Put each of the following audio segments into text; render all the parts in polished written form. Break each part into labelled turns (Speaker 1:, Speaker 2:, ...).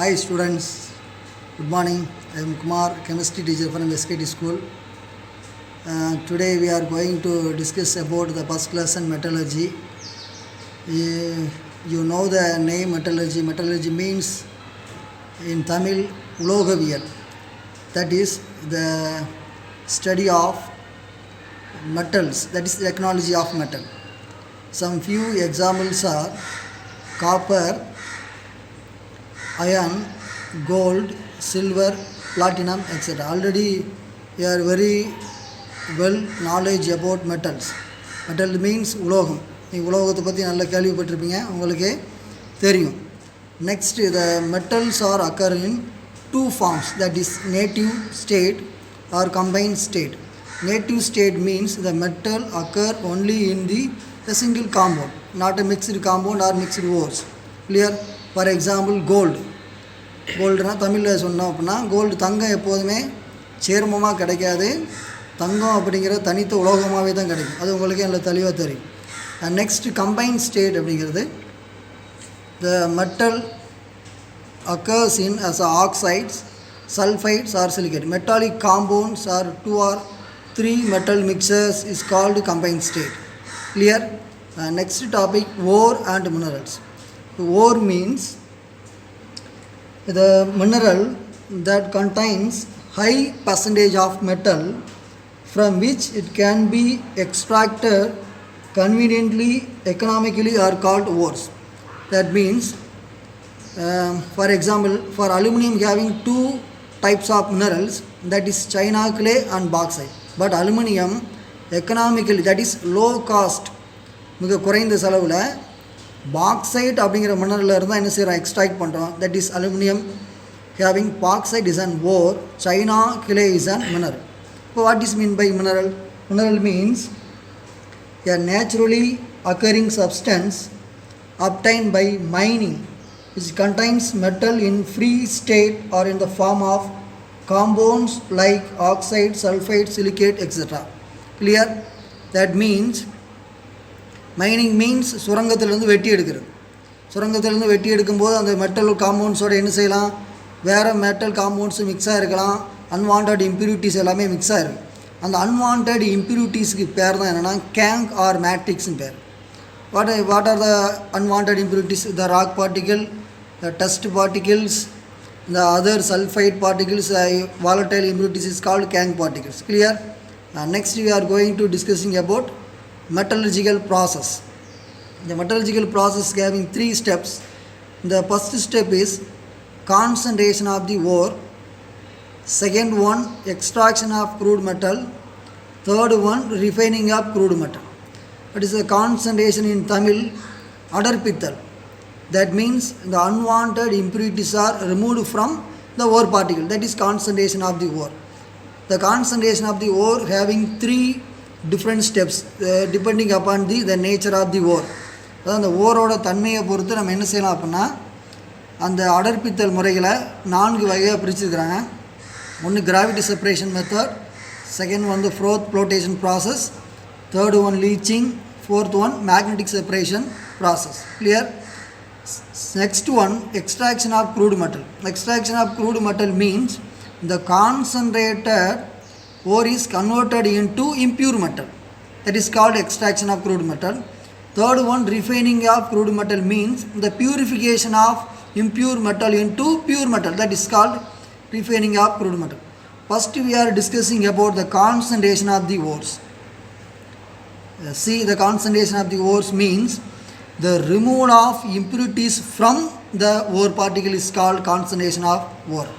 Speaker 1: Hi students, good morning. I am Kumar, chemistry teacher from SKT school. Today we are going to discuss about the first lesson metallurgy. You know the name metallurgy. Metallurgy means in Tamil Ulogaviyal. That is the study of metals. That is the technology of metal. Some few examples are copper, iron, gold, silver, platinum, etc. Already you are very well knowledge about metals. Metal means உலோகம். நீங்கள் உலோகத்தை பற்றி நல்லா கேள்விப்பட்டிருப்பீங்க, உங்களுக்கே தெரியும். Next, the metals are occur in two forms, that is native state or combined state. Native state means the metal occur only in the single compound, not a mixed compound or mixed ores. Clear? For example, gold. கோல்டுனா தமிழில் சொன்னோம் அப்படின்னா gold தங்கம் எப்போதுமே சேர்மமாக கிடைக்காது, தங்கம் அப்படிங்கிற தனித்த உலோகமாகவே தான் கிடைக்கும். அது உங்களுக்கு நல்லா தெளிவாக தெரியும். நெக்ஸ்ட் கம்பைன்ட் ஸ்டேட் அப்படிங்கிறது த metal occurs in as oxides, sulfides or silicate. Metallic compounds or 2 or 3 metal mixtures is called combined state. Clear? Next topic, ore and minerals. Ore means the mineral that contains high percentage of metal from which it can be extracted conveniently, economically are called ores. That means for example, for aluminum having two types of minerals, that is China clay and bauxite. But aluminum economically, that is low cost, மிக குறைந்த செலவில் bauxite அப்படிங்கிற மினரலில் இருந்தால் என்ன செய்கிறோம், extract பண்ணுறோம். That is aluminium having bauxite is an ore, china clay is an mineral. இப்போ what is mean by mineral? Mineral means a naturally occurring substance obtained by mining which contains metal in free state or in the form of compounds like oxide, sulfide, silicate, etc. Clear? That means mining means சுரங்கத்திலேருந்து வெட்டி எடுக்கிறது. சுரங்கத்திலேருந்து வெட்டி எடுக்கும்போது அந்த metal காம்பவுண்ட்ஸோடு என்ன செய்யலாம், வேறு metal compounds மிக்ஸாக இருக்கலாம், அன்வான்ட் இம்ப்யூரிட்டிஸ் எல்லாமே மிக்ஸாக இருக்குது. அந்த அன்வான்ட் இம்ப்யூரிட்டிஸ்க்கு பேர் தான் என்னென்னா கேங்க் ஆர் மேட்ரிக்ஸ்னு பேர். What are the unwanted impurities? The rock particle, the dust particles, the other sulphide particles, volatile impurities is called Kang particles. Clear? Next we are going to discussing about metallurgical process. The metallurgical process having 3 steps. The first step is concentration of the ore, second one extraction of crude metal, third one refining of crude metal. That is the concentration in Tamil adarpithal. That means the unwanted impurities are removed from the ore particle. That is concentration of the ore. The concentration of the ore having 3 different steps depending upon the nature of the ore. அதாவது அந்த ஓரோட தன்மையை பொறுத்து நம்ம என்ன செய்யலாம் அப்படின்னா அந்த அடர்ப்பித்தல் முறைகளை 4 வகையாக பிரிச்சுருக்கிறாங்க. ஒன்று கிராவிட்டி செப்பரேஷன் மெத்தட், செகண்ட் வந்து flotation process, third one leaching, fourth one magnetic separation process. Clear? Next one extraction of crude metal. Extraction of crude metal means the concentrated ore is converted into impure metal. That is called extraction of crude metal. Third one, refining of crude metal means the purification of impure metal into pure metal. That is called refining of crude metal. First we are discussing about the concentration of the ores. See, the concentration of the ores means the removal of impurities from the ore particle is called concentration of ore.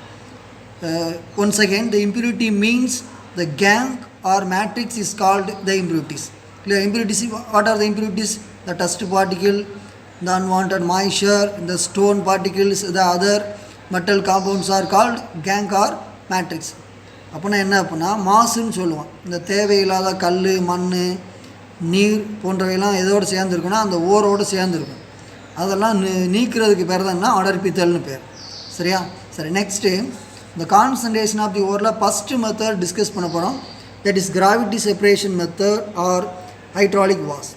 Speaker 1: Once again, the impurity means the gang or matrix is called the impurities. The impurities, what are the impurities? The dust particle, the unwanted moisture, the stone particles, the other metal compounds are called gang or matrix. அப்படின்னா என்ன அப்படின்னா மாசுன்னு சொல்லுவோம். இந்த தேவையில்லாத கல், மண், நீர் போன்றவையெல்லாம் எதோடு சேர்ந்துருக்குன்னா அந்த ஓரோடு சேர்ந்துருக்கும். அதெல்லாம் நீக்கிறதுக்கு பேர் தான் என்ன, அடர்ப்பித்தல்னு பேர். சரியா? சரி, next the concentration of the ore first method discuss பண்ண போகிறோம். That is gravity separation method or hydraulic wash.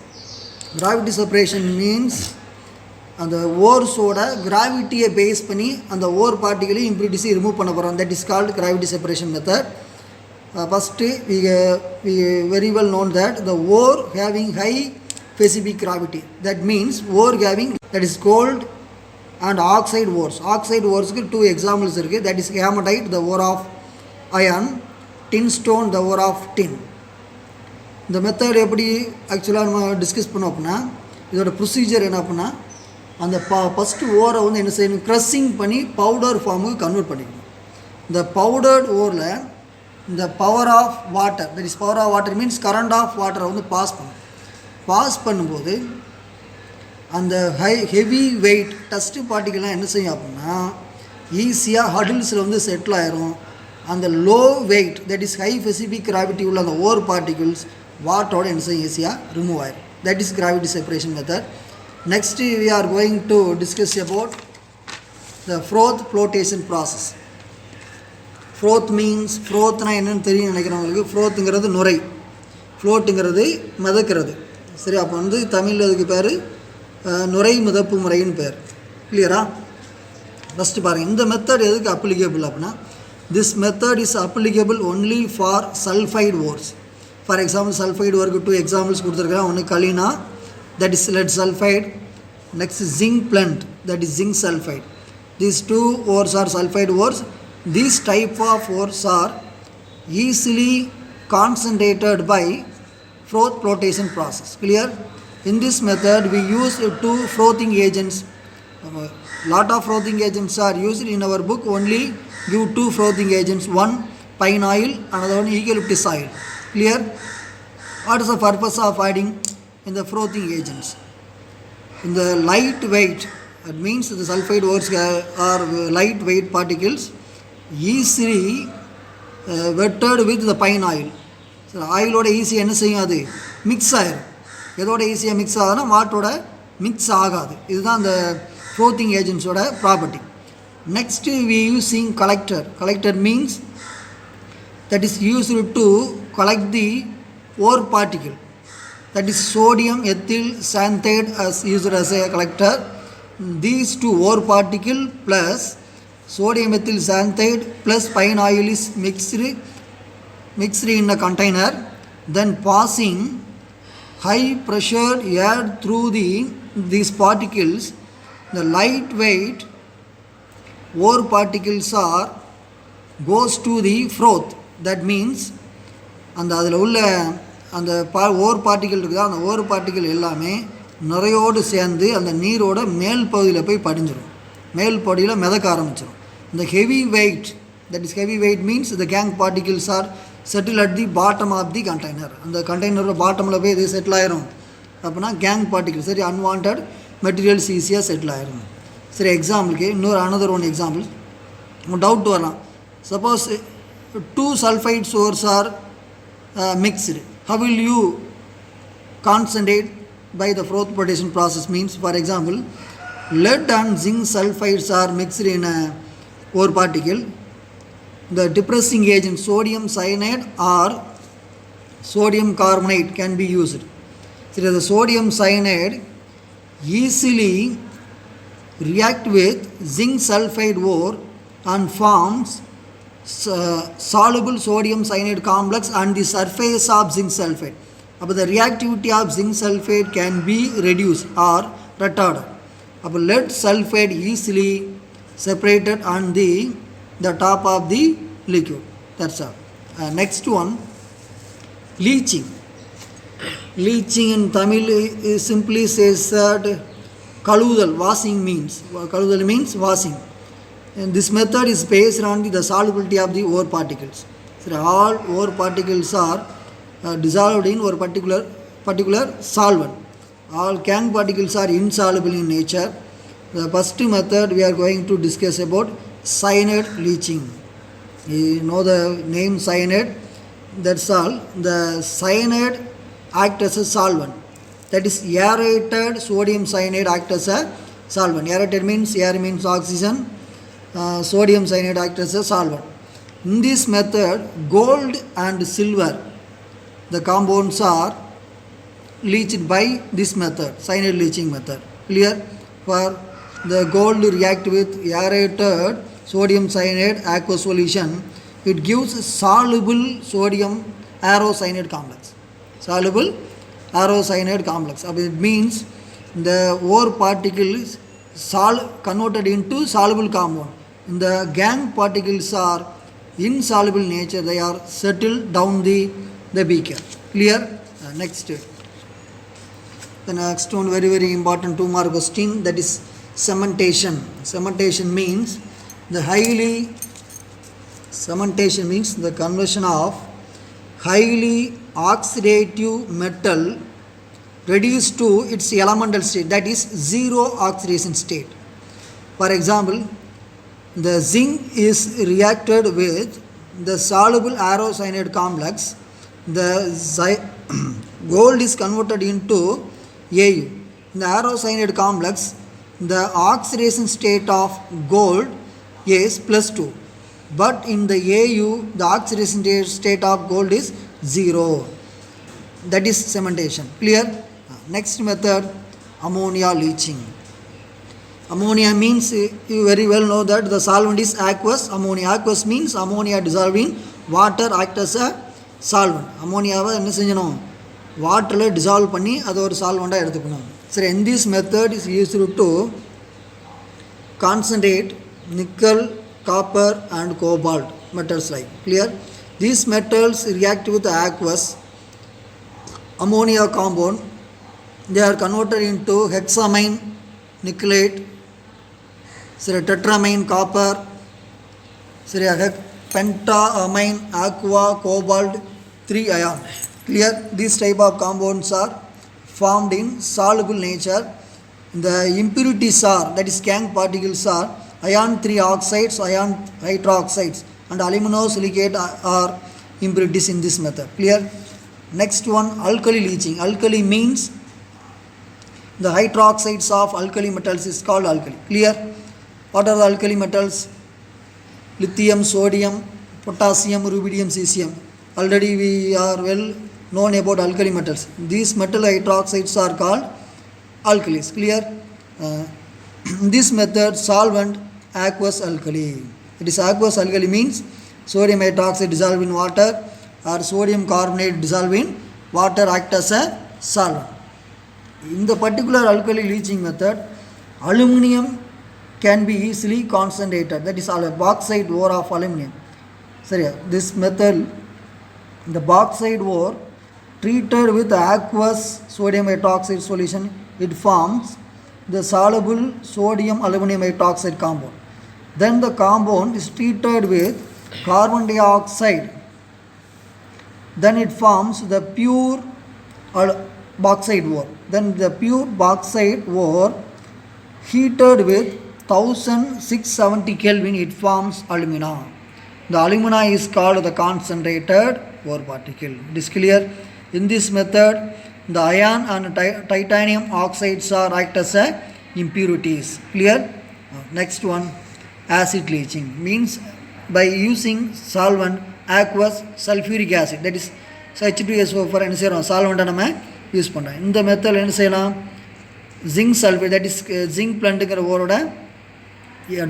Speaker 1: Gravity separation means அந்த ஓர்ஸோட கிராவிட்டியை பேஸ் பண்ணி அந்த ஓர் பார்ட்டிகளையும் இம்ப்யூரிட்டிஸையும் ரிமூவ் பண்ண போகிறோம். That is called gravity separation method. First we very well known that the ore having high specific gravity, that means ore having, that is gold and oxide ores. Oxide ores க்கு two examples இருக்கு. That is hematite, the ore of iron, tin stone, the ore of tin. இந்த method எப்படி ஆக்சுவலாக நம்ம discuss பண்ணோம் அப்படின்னா, இதோட procedure என்ன அப்படின்னா, அந்த ஃபஸ்ட்டு ஓரை வந்து என்ன செய்யணும், க்ரஷிங் பண்ணி பவுடர் ஃபார்முக்கு கன்வெர்ட் பண்ணிக்கணும். இந்த பவுடர்ட் ஓரில் இந்த power of water, that is power of water means current of வாட்டரை வந்து பாஸ் பண்ணும்போது அந்த ஹெவி வெயிட் டஸ்ட்டு பார்ட்டிகள்லாம் என்ன செய்யும் அப்படின்னா ஈஸியாக ஹடில்ஸில் வந்து செட்டில் ஆயிரும். அந்த low wait, that is high specific gravity உள்ள அந்த ஓர் பார்ட்டிகிள்ஸ் வாட்டரோட என்ன செய்யும், ஈஸியாக ரிமூவ் ஆயிரும். That is gravity separation method. Next we are going to discuss about the froth flotation process. Froth means, frothனா என்னன்னு தெரியும் நினைக்கிறவங்களுக்கு. ஃப்ரோத்துங்கிறது நுரை, ஃப்ளோட்டுங்கிறது மிதக்கிறது. சரி, அப்போ வந்து தமிழில் அதுக்கு பேர் நுரை மிதப்பு முறைன்னு பேர். கிளியரா? ஃபஸ்ட்டு பாருங்கள், இந்த மெத்தட் எதுக்கு அப்ளிகேபிள் அப்படின்னா, this method is applicable only for sulphide ores. For example sulphide ஓருக்கு டூ எக்ஸாம்பிள்ஸ் கொடுத்துருக்குறேன். ஒன்று கலினா, that is lead sulfide. Next is zinc plant, that is zinc sulfide. These two ores are sulfide ores. These type of ores are easily concentrated by froth flotation process. Clear? In this method we use two frothing agents. Lot of frothing agents are used. In our book only give two frothing agents, one pine oil, another one eucalyptus oil. Clear? What is the purpose of adding in the frothing agents? In the light weight, that means the sulfide ores are light weight particles, easily wetted with the pine oil. So oil easy என்ன செய்யும், அது mix ஆயிரும். எதோட ஈஸியாக mix ஆகுதுன்னா வாட்டரோட mix ஆகாது. இதுதான் அந்த ஃப்ரோத்திங் ஏஜென்ட்ஸோட property. Next we using collector. Collector means that is used to collect the ore particle, that is sodium ethyl xanthate as used as a collector. These two ore particle plus sodium ethyl xanthate plus pine oil is mixed in a container, then passing high pressure air through these particles. The lightweight ore particles are goes to the froth. That means அந்த அதில் உள்ள அந்த ஓர் பார்ட்டிகள் இருக்குதா, அந்த ஓர் பார்ட்டிகள் எல்லாமே நுரையோடு சேர்ந்து அந்த நீரோட மேல் பகுதியில் போய் படிஞ்சிடும், மேல் பகுதியில் மிதக்க ஆரம்பிச்சிடும். இந்த heavy weight, that is heavy weight means the gang particles are settle at the bottom of the container. அந்த கண்டெய்னரோட பாட்டமில் போய் இது செட்டில் ஆயிரும். அப்படின்னா கேங் பார்ட்டிகல், சரி, அன்வான்ட் மெட்டீரியல்ஸ் ஈஸியாக செட்டில் ஆயிரும். சரி, எக்ஸாம்பிளுக்கு இன்னொரு அனதர் ஒன் எக்ஸாம்பிள் டவுட் வரலாம். Suppose two sulphide ores are mixed, how will you concentrate by the froth flotation process? Means, for example, lead and zinc sulfides are mixed in a ore particle. The depressing agent sodium cyanide or sodium carbonate can be used. So the sodium cyanide easily react with zinc sulfide ore and forms soluble sodium cyanide complex on the surface of zinc sulfide. But the reactivity of zinc sulfide can be reduced or retarded. But lead sulfide easily separated on the top of the liquid. That's all. Next one, leaching. Leaching in Tamil simply says that kaludal, washing means. Kaludal means washing. And this method is based on the solubility of the ore particles. So all ore particles are dissolved in or particular solvent. All gang particles are insoluble in nature. The first method we are going to discuss about cyanide leaching. You know the name cyanide, that's all. The cyanide acts as a solvent. That is aerated sodium cyanide acts as a solvent. Aerated means air means oxygen. Sodium cyanide acts as a solvent. In this method, gold and silver, the compounds are leached by this method, cyanide leaching method. Clear? For the gold react with aerated sodium cyanide aqueous solution, it gives soluble sodium arocyanide complex. Soluble arocyanide complex. It means the ore particles converted into soluble compound. The gangue particles are insoluble nature. They are settled down the beaker. Clear? Next. The next one very important 2-mark question, that is cementation. Cementation means the conversion of highly oxidative metal reduced to its elemental state, that is zero oxidation state. For example, the zinc is reacted with the soluble arocyanide complex. The gold is converted into AU. In the arocyanide complex, the oxidation state of gold is +2. But in the AU, the oxidation state of gold is 0. That is cementation. Clear? Next method, ammonia leaching. Ammonia means, you very well know that the solvent is aqueous ammonia. Aqueous means ammonia dissolved in water act as a solvent. அம்மோனியாவை என்ன செஞ்சணும், வாட்டரில் dissolve பண்ணி அதை ஒரு சால்வெண்ட்டாக எடுத்துக்கணும். சரி, in this method is used to concentrate nickel, copper and cobalt metals like. Clear? These metals react with aqueous ammonia compound. They are converted into hexamine nickelate, tetramine copper, pentamine aqua cobalt 3 ion. Clear? These type of compounds are formed in soluble nature. The impurities are, that is gangue particles are iron 3 oxides, iron hydroxides and aluminosilicate are impurities in this method. Clear? Next one, alkali leaching. Alkali means the hydroxides of alkali metals is called alkali. Clear? What are the alkali metals? Lithium, sodium, potassium, rubidium, cesium. Already we are well known about alkali metals. These metal hydroxides are called alkalis. Clear? In this method, solvent aqueous alkali. It is aqueous alkali means sodium hydroxide dissolved in water or sodium carbonate dissolved in water act as a solvent. In the particular alkali leaching method, aluminum can be easily concentrated. That is a bauxite ore of aluminum. This method, the bauxite ore treated with aqueous sodium hydroxide solution, it forms the soluble sodium aluminum hydroxide compound. Then the compound is treated with carbon dioxide. Then it forms the pure bauxite ore. Then the pure bauxite ore heated with 1670 Kelvin, it forms alumina. The alumina is called the concentrated ore particle. It is clear? In this method, the iron and titanium oxides are act as impurities. Clear? Next one, acid leaching means by using solvent aqueous sulfuric acid, that is H2SO for என்ன செய்றோம், solvent நம்ம use பண்ணுறோம். இந்த method என்ன செய்யலாம், zinc sulphate, that is zinc பிளண்ட்டுங்கிற ஓரோட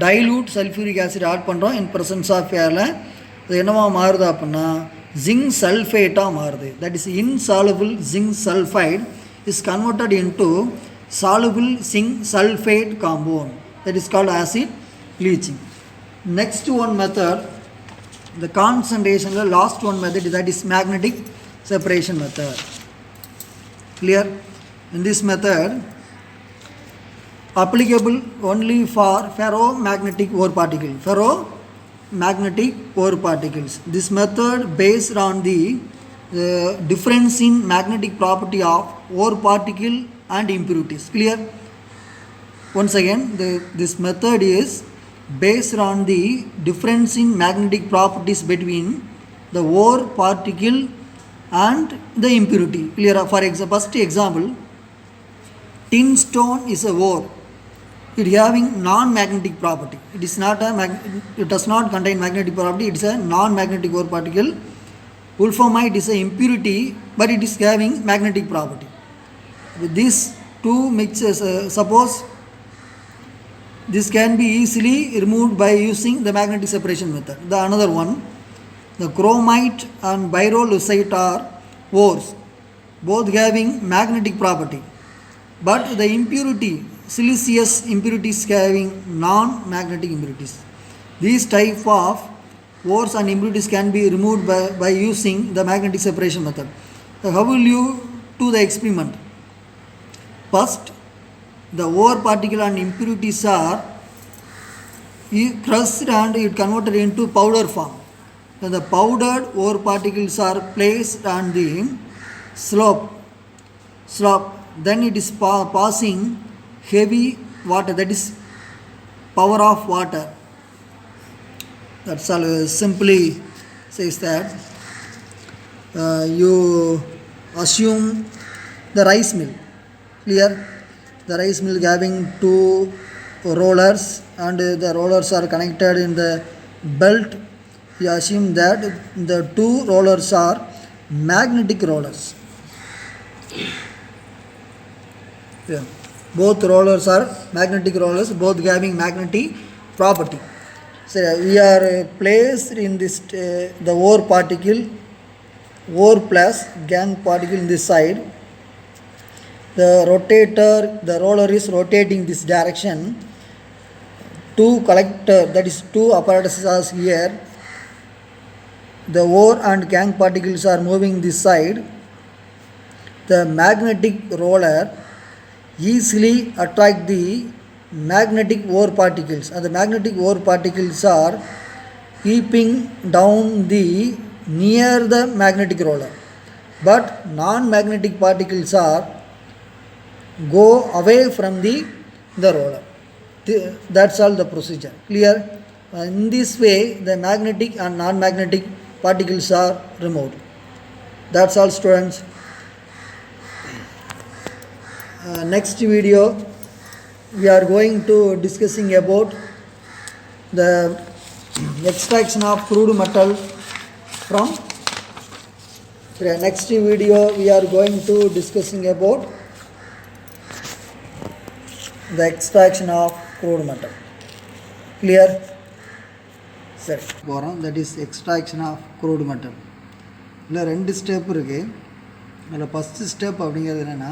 Speaker 1: dilute sulphuric acid add பண்ணுறோம் இன் ப்ரெசன்ஸ் ஆஃப் ஏரில். அது என்னவா மாறுது அப்படின்னா ஜிங்க் சல்ஃபேட்டாக மாறுது. That is insoluble zinc sulphide is converted into soluble zinc sulphate compound. That is called acid leaching. Next one method, the concentration, the last one method, that is magnetic separation method. Clear? In this method, applicable only for ferromagnetic ore particles. Ferromagnetic ore particles. This method based on the difference in magnetic property of ore particle and impurities. Clear? Once again, this method is based on the difference in magnetic properties between the ore particle and the impurity. Clear? For example, first example, tin stone is a ore. It having non-magnetic property. It is not it does not contain magnetic property. It is a non-magnetic ore particle. Wolframite is a impurity, but it is having magnetic property. With these two mixes, suppose This can be easily removed by using the magnetic separation method. The another one, the chromite and pyrolusite are ores, both having magnetic property, but the impurity, siliceous impurities having non-magnetic impurities. These type of ores and impurities can be removed by using the magnetic separation method. How will you do the experiment? First, the ore particle and impurities are crushed and it converted into powder form. Then the powdered ore particles are placed on the slope. Then it is passing heavy water, that is power of water. That's all. Simply says that you assume the rice mill. Clear? The rice mill having two rollers and the rollers are connected in the belt. You assume that the two rollers are magnetic rollers. Yeah. Both rollers are magnetic rollers, both having magnetic property. So we are placed in this the ore particle, ore plus gang particle in this side. The roller is rotating this direction. Two collector, that is two apparatuses are here. The ore and gang particles are moving this side. The magnetic roller easily attract the magnetic ore particles, and the magnetic ore particles are keeping down the near the magnetic roller, but non-magnetic particles are go away from the roller. That's all the procedure. Clear? In this way the magnetic and non-magnetic particles are removed. That's all, students. Next video we are going to discussing about the extraction of crude metal from. Next video we are going to discussing about the extraction of crude metal. Clear? சரி போகிறோம். That is extraction of crude metal. இல்லை ரெண்டு step இருக்குது. அதில் first step அப்படிங்கிறது என்னென்னா,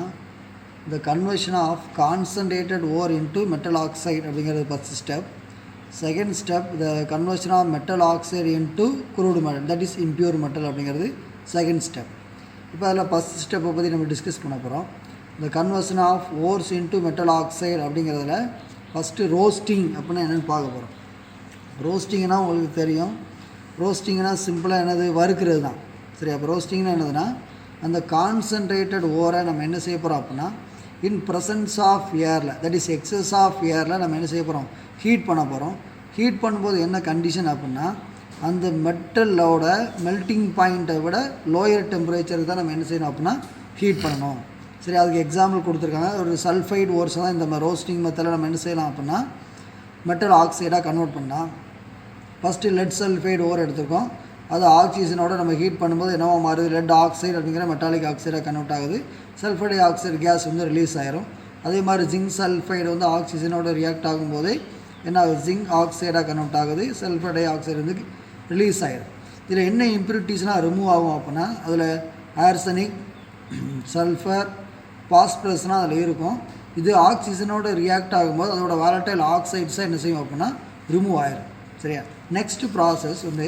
Speaker 1: the conversion of concentrated ore into metal oxide அப்படிங்கிறது first step. Second step the conversion of metal oxide into crude metal, that is impure metal அப்படிங்கிறது second step. இப்போ அதில் ஃபஸ்ட் ஸ்டெப்பை பற்றி நம்ம டிஸ்கஸ் பண்ண போகிறோம். The conversion of ores into metal oxide அப்படிங்கிறதுல ஃபஸ்ட்டு ரோஸ்டிங் அப்படின்னா என்னென்னு பார்க்க போகிறோம். ரோஸ்டிங்னா உங்களுக்கு தெரியும். ரோஸ்டிங்னா சிம்பிளாக என்னது, வறுக்கிறது தான். சரி, அப்போ ரோஸ்டிங்னா என்னதுன்னா, அந்த கான்சன்ட்ரேட்டட் ஓரை நம்ம என்ன செய்ய போகிறோம் அப்படின்னா, இன் ப்ரெசன்ஸ் ஆஃப் ஏரில், தட் இஸ் எக்ஸஸ் ஆஃப் ஏரில் நம்ம என்ன செய்ய போகிறோம், ஹீட் பண்ண போகிறோம். ஹீட் பண்ணும்போது என்ன கண்டிஷன் அப்படின்னா, அந்த மெட்டலோட மெல்ட்டிங் பாயிண்ட்டை விட லோயர் டெம்பரேச்சருக்கு தான் நம்ம என்ன செய்யணும் அப்படின்னா ஹீட் பண்ணணும். சரி, அதுக்கு எக்ஸாம்பிள் கொடுத்துருக்காங்க. ஒரு சல்ஃபைடு ஓர்ஸை தான் இந்த ரோஸ்டிங் மெத்தடில் நம்ம என்ன செய்யலாம் அப்படின்னா மெட்டல் ஆக்சைடாக கன்வெர்ட் பண்ணலாம். ஃபஸ்ட்டு லெட் சல்ஃபைடு ஓர் எடுத்துருக்கோம். அது ஆக்சிஜனோட நம்ம ஹீட் பண்ணும்போது என்னவோ மாறுது, லெட் ஆக்சைடு அப்படிங்கிற மெட்டாலிக் ஆக்சைடாக கன்வெர்ட் ஆகுது. சல்ஃபைடு ஆக்சைடு கேஸ் வந்து ரிலீஸ் ஆயிரும். அதே மாதிரி ஜிங்க் சல்ஃபைடு வந்து ஆக்சிஜனோட ரியாக்ட் ஆகும்போது என்ன ஆகுது, ஜிங்க் ஆக்சைடாக கன்வெர்ட் ஆகுது. சல்ஃபர் டை ஆக்சைடு வந்து ரிலீஸ் ஆயிரும். இதில் என்ன இம்ப்யூரிட்டிஸ்லாம் ரிமூவ் ஆகும் அப்படின்னா, அதில் ஆர்சனிக், சல்ஃபர், பாஸ்பரஸ்னால் அதில் இருக்கும். இது ஆக்சிஜனோட ரியாக்ட் ஆகும்போது அதோட வாலட்டைல் ஆக்சைட்ஸாக என்ன செய்யும் அப்படின்னா ரிமூவ் ஆயிரும். சரியா? நெக்ஸ்ட் ப்ராசஸ் வந்து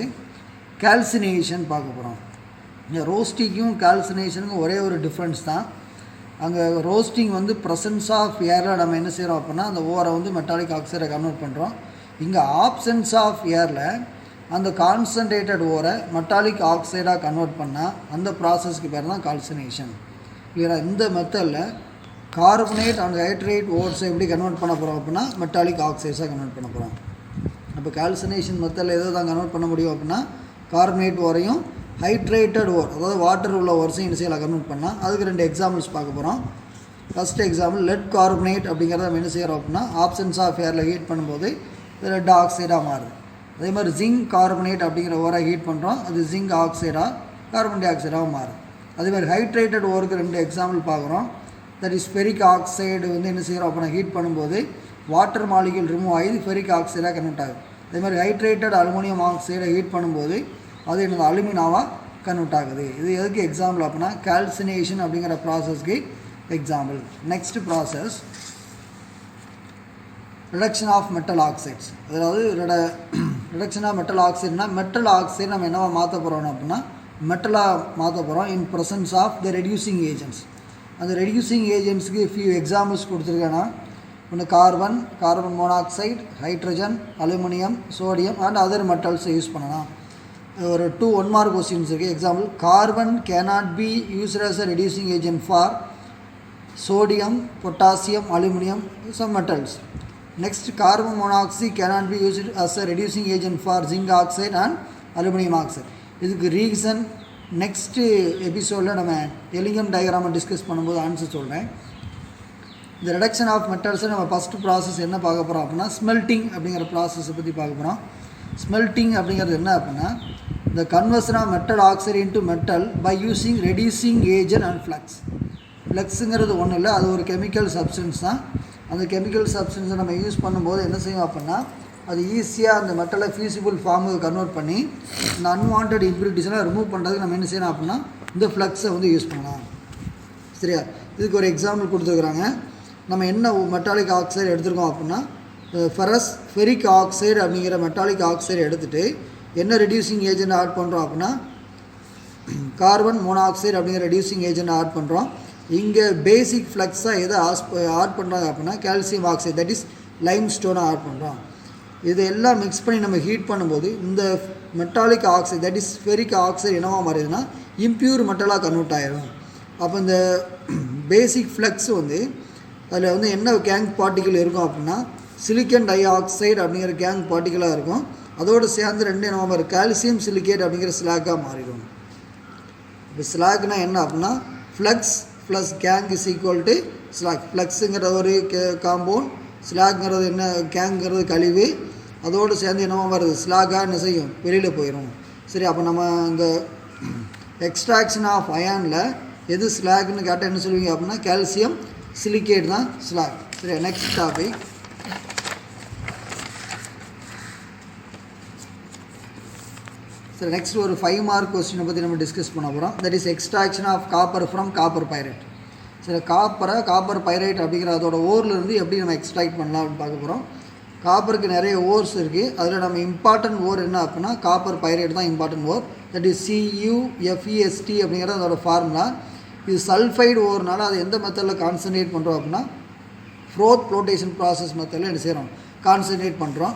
Speaker 1: கால்சினேஷன் பார்க்க போகிறோம். இந்த ரோஸ்டிங்கும் கால்சினேஷனுக்கும் ஒரே ஒரு டிஃப்ரென்ஸ் தான். அங்கே ரோஸ்டிங் வந்து ப்ரெசன்ஸ் ஆஃப் ஏரில் நம்ம என்ன செய்கிறோம் அப்படின்னா அந்த ஓரை வந்து மெட்டாலிக் ஆக்சைடை கன்வெர்ட் பண்ணுறோம். இங்கே ஆப்சன்ஸ் ஆஃப் ஏரில் அந்த கான்சன்ட்ரேட்டட் ஓரை மெட்டாலிக் ஆக்சைடாக கன்வெர்ட் பண்ணால் அந்த ப்ராசஸ்க்கு பேர் தான் கால்சினேஷன். கிளியராக? இந்த மெத்தடில் கார்பனேட் அண்ட் ஹைட்ரேட் ஓர்ஸை எப்படி கன்வெர்ட் பண்ண போகிறோம் அப்படின்னா மெட்டாலிக் ஆக்சைட்ஸாக கன்வெர்ட் பண்ண போகிறோம். அப்போ கால்சினேஷன் மெத்தடில் எதோ தான் கன்வெர்ட் பண்ண முடியும் அப்படின்னா கார்பனேட் ஓரையும் ஹைட்ரேட்டட் ஓர், அதாவது வாட்டர் உள்ள ஓர்ஸையும் என்ன செய்யலாம், கன்வெர்ட் பண்ணால். அதுக்கு ரெண்டு எக்ஸாம்பிள்ஸ் பார்க்க போகிறோம். ஃபஸ்ட் எக்ஸாம்பிள் லெட் கார்பனேட் அப்படிங்கிறத நம்ம என்ன செய்கிறோம் அப்படின்னா ஆப்சன்ஸ் ஆஃப் ஏரில் ஹீட் பண்ணும்போது லெட் ஆக்சைடாக மாறுது. அதே மாதிரி ஜிங்க் கார்பனேட் அப்படிங்கிற ஓரை ஹீட் பண்ணுறோம், அது ஜிங்க் ஆக்சைடாக கார்பன் டை ஆக்சைடாக மாறுது. அதே மாதிரி ஹைட்ரேட்டட் ஓருக்கு ரெண்டு எக்ஸாம்பிள் பார்க்குறோம். தட் இஸ் ஃபெரிக் ஆக்சைடு வந்து என்ன செய்கிறோம் அப்படின்னா ஹீட் பண்ணும்போது வாட்டர் மாலிக்யூல் ரிமூவ் ஆகி ஃபெரிக் ஆக்சைடாக கன்வெர்ட் ஆகுது. அதே மாதிரி ஹைட்ரேட்டட் அலுமினியம் ஆக்சைடை ஹீட் பண்ணும்போது அது என்னது அலுமினாவாக கன்வெர்ட் ஆகுது. இது எதுக்கு எக்ஸாம்பிள் அப்படின்னா கால்சினேஷன் அப்படிங்கிற ப்ராசஸ்க்கு example. Next process reduction of metal oxides. அதாவது ரிடக்ஷன் ஆஃப் மெட்டல் ஆக்சைடுனா மெட்டல் ஆக்சைடு நம்ம என்னவா மாற்ற போகிறோம் அப்படின்னா மெட்டலாக மாற்ற போகிறோம் in presence of the reducing agents. அந்த ரெடியூசிங் ஏஜென்ட்ஸுக்கு ஃபியூ எக்ஸாம்பிள்ஸ் கொடுத்துருக்கேன்னா ஒன்று carbon monoxide, hydrogen, aluminium, sodium and other மெட்டல்ஸை யூஸ் பண்ணலாம். ஒரு 1 மார்க் கொஸ்டின்ஸ் இருக்குது. Example carbon cannot be used as a reducing agent for sodium, potassium, aluminum, some metals. Next, carbon monoxide cannot be used as a reducing agent for zinc oxide and aluminum oxide. இதுக்கு reason next எபிசோடில் நம்ம எலிகம் டயக்ராமை discuss பண்ணும்போது answer சொல்கிறேன். இந்த reduction of மெட்டல்ஸை நம்ம first process என்ன பார்க்க போகிறோம் அப்படின்னா ஸ்மெல்ட்டிங் அப்படிங்கிற ப்ராசஸை பற்றி பார்க்க போகிறோம். ஸ்மெல்ட்டிங் அப்படிங்கிறது என்ன அப்படின்னா the conversion of metal oxide into metal by using reducing agent and flux. ஃப்ளக்ஸுங்கிறது ஒன்றும் இல்லை, அது ஒரு கெமிக்கல் சப்ஸ்டன்ஸ் தான். அந்த கெமிக்கல் சப்ஸ்டன்ஸை நம்ம யூஸ் பண்ணும்போது என்ன செய்யும் அப்படின்னா அது ஈஸியாக அந்த மெட்டலை ஃபியூசிபிள் ஃபார்முக்கு கன்வெர்ட் பண்ணி இந்த அன்வான்ட் இம்ப்யூரிட்டிஸ்லாம் ரிமூவ் பண்ணுறதுக்கு நம்ம என்ன செய்யணும் அப்படின்னா இந்த ஃப்ளக்ஸை வந்து யூஸ் பண்ணலாம். சரியா? இதுக்கு ஒரு எக்ஸாம்பிள் கொடுத்துருக்குறாங்க. நம்ம என்ன மெட்டாலிக் ஆக்சைடு எடுத்துருக்கோம் அப்படின்னா ஃபெரிக் ஆக்சைடு அப்படிங்கிற மெட்டாலிக் ஆக்சைடு எடுத்துகிட்டு என்ன ரெடியூசிங் ஏஜென்ட் ஆட் பண்ணுறோம் அப்படின்னா கார்பன் மோனாக்சைடு அப்படிங்கிற ரெடியூசிங் ஏஜென்ட் ஆட் பண்ணுறோம். இங்கே பேசிக் ஃப்ளக்ஸாக எதை ஆட் பண்ணுறாங்க அப்படின்னா calcium oxide, that is lime ஸ்டோனை ஆட் பண்ணுறோம். இது எல்லாம் மிக்ஸ் பண்ணி நம்ம ஹீட் பண்ணும்போது இந்த metallic oxide, that is ferric oxide என்னவா மாறிடுதுன்னா இம்ப்யூர் மெட்டலாக கன்வெர்ட் ஆகிடும். அப்போ இந்த பேசிக் ஃப்ளக்ஸ் வந்து அதில் வந்து என்ன கேங் பார்ட்டிக்கல் இருக்கும் அப்படின்னா சிலிக்கன் டை ஆக்சைடு அப்படிங்கிற கேங் பார்ட்டிக்கலாக இருக்கும். அதோடு சேர்ந்து ரெண்டு என்னவா கால்சியம் சிலிக்கேட் அப்படிங்கிற ஸ்லாக்காக மாறிடும். இப்போ ஸ்லாக்னா என்ன அப்படின்னா flux plus gangue is equal to slag. ஃப்ளக்ஸுங்கிற ஒரு காம்பவுண்ட், ஸ்லாக்ங்கிறது என்ன கேங்கிறது கழிவு, அதோடு சேர்ந்து என்னவா வருது ஸ்லாக்காக என்ன செய்யும் வெளியில் போயிடும். சரி, அப்போ நம்ம இந்த எக்ஸ்ட்ராக்ஷன் ஆஃப் அயானில் எது ஸ்லாக்னு கேட்டால் என்ன சொல்லுவீங்க அப்படின்னா கால்சியம் சிலிக்கேட் தான் ஸ்லாக். சரி, நெக்ஸ்ட் டாபிக் நெக்ஸ்ட் ஒரு 5 மார்க் கொஸ்டினை பற்றி நம்ம டிஸ்கஸ் பண்ண போகிறோம். That is extraction of copper from copper pyrite. சரி, காப்பர் பைரைட் அப்படிங்கிற அதோட ஓர்லேருந்து எப்படி நம்ம எக்ஸ்ட்ராக்ட் பண்ணலாம் அப்படின்னு பார்க்க போகிறோம். காப்பருக்கு நிறைய ஓர்ஸ் இருக்குது. அதில் நம்ம இம்பார்ட்டன்ட் ஓர் என்ன அப்படின்னா காப்பர் பைரைட் தான் important ore. That is CuFeSt அப்படிங்கிறது அதோட ஃபார்முலா. இது சல்ஃபைடு ஓர்னால அது எந்த மெத்தடில் கான்சன்ட்ரேட் பண்ணுறோம் அப்படின்னா ஃப்ளோட்டேஷன் ப்ராசஸ் மெத்தடில் என்ன செய்கிறோம் கான்சன்ட்ரேட் பண்ணுறோம்.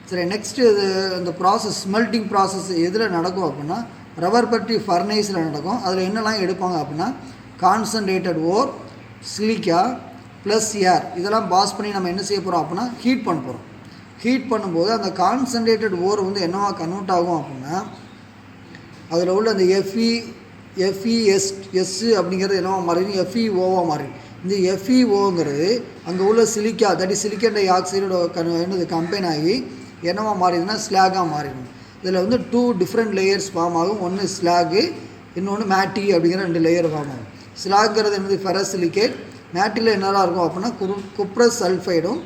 Speaker 1: சரி, நெக்ஸ்ட்டு இது இந்த ப்ராசஸ் ஸ்மெல்ட்டிங் ப்ராசஸ் எதில் நடக்கும் அப்படின்னா ரப்பர் பற்றி ஃபர்னேஸில் நடக்கும். அதில் என்னெல்லாம் எடுப்பாங்க அப்படின்னா கான்சன்ட்ரேட்டட் ஓர், சிலிக்கா ப்ளஸ் ஏர் இதெல்லாம் பாஸ் பண்ணி நம்ம என்ன செய்ய போகிறோம் அப்படின்னா ஹீட் பண்ண போகிறோம். ஹீட் பண்ணும்போது அந்த கான்சன்ட்ரேட்டட் ஓர் வந்து என்னவா கன்வெர்ட் ஆகும் அப்படின்னா அதில் உள்ள அந்த FeS அப்படிங்கிறது என்னவா மாறிடும் FeOவாக மாறிடும். இந்த FeOங்கிறது அங்கே உள்ள சிலிக்கா, தட் இஸ் சிலிக்கன் டை ஆக்சைடோட என்னது கம்பைன் ஆகி என்னவா மாறிடுதுன்னா ஸ்லாகாக மாறிடும். இதில் வந்து 2 டிஃப்ரெண்ட் லேயர்ஸ் ஃபார்ம் ஆகும். ஒன்று ஸ்லாகு, இன்னொன்று மேட்டி அப்படிங்கிற 2 லேயர் ஃபார்ம் ஆகும். ஸ்லாக்ங்கிறது என்னது ஃபெரஸ் சிலிக்கேட், மேட்டியில் என்னெல்லாம் இருக்கும் அப்படின்னா குப்ரஸ் சல்ஃபைடும்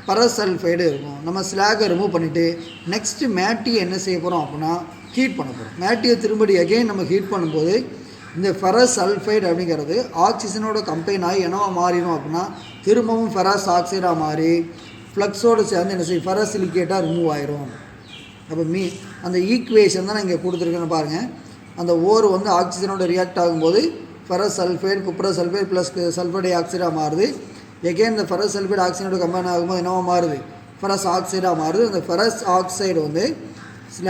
Speaker 1: பரஸ் சல்ஃபைடும் இருக்கும். நம்ம ஸ்லாகை ரிமூவ் பண்ணிவிட்டு நெக்ஸ்ட்டு மேட்டியை என்ன செய்ய போகிறோம் அப்படின்னா ஹீட் பண்ண போகிறோம். மேட்டியை திரும்படி அகெயின் நம்ம ஹீட் பண்ணும்போது இந்த ஃபெரஸ் சல்ஃபைடு அப்படிங்கிறது ஆக்சிஜனோட கம்பைன் ஆகி என்னவா மாறிடும் அப்படின்னா திரும்பவும் ஃபெரஸ் ஆக்சைடாக மாறி ஃப்ளக்ஸோடு சேர்ந்து என்ன செய்யும் ஃபெரஸ் சிலிக்கேட்டாக ரிமூவ் ஆயிரும். அப்போ அந்த ஈக்குவேஷன் தான் நான் இங்கே கொடுத்துருக்கேன்னு பாருங்கள். அந்த ஓர் வந்து ஆக்சிஜனோட ரியாக்ட் ஆகும்போது ferrous sulphide cuprous sulphide plus sulphur டை ஆக்சைடாக மாறுது. எகெயின் இந்த ஃபெரஸ் சல்ஃபைடு ஆக்சிஜனோட கம்பைன் ஆகும்போது என்னவா மாறுது ஃபெரஸ் ஆக்சைடாக மாறுது. அந்த ஃபெரஸ் ஆக்சைடு வந்து சில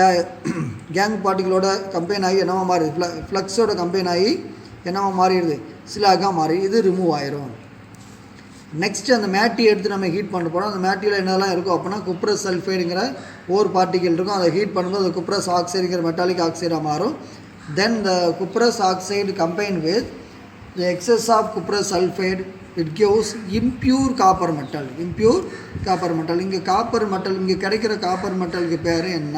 Speaker 1: கேங் பார்ட்டிகளோட கம்பைன் ஆகி என்னவா மாறிடுது ஃப்ளக்ஸோட கம்பைன் ஆகி என்னவா மாறிடுது ஸ்லாகாக மாறி இது ரிமூவ் ஆயிரும். நெக்ஸ்ட்டு அந்த மேட்டி எடுத்து நம்ம ஹீட் பண்ண போகிறோம். அந்த மேட்டியில் என்னெல்லாம் இருக்கும் அப்படின்னா குப்ரஸ் சல்ஃபைடுங்கிற ஓர் பார்ட்டிகள் இருக்கும். அதை ஹீட் பண்ணும்போது அது குப்ரஸ் ஆக்சைடுங்கிற மெட்டாலிக் ஆக்சைடாக மாறும். Then the cuprous oxide combine with the excess of cuprous sulphide it gives impure copper metal. இங்கே காப்பர் மெட்டல் இங்கே கிடைக்கிற காப்பர் மெட்டலுக்கு பேர் என்ன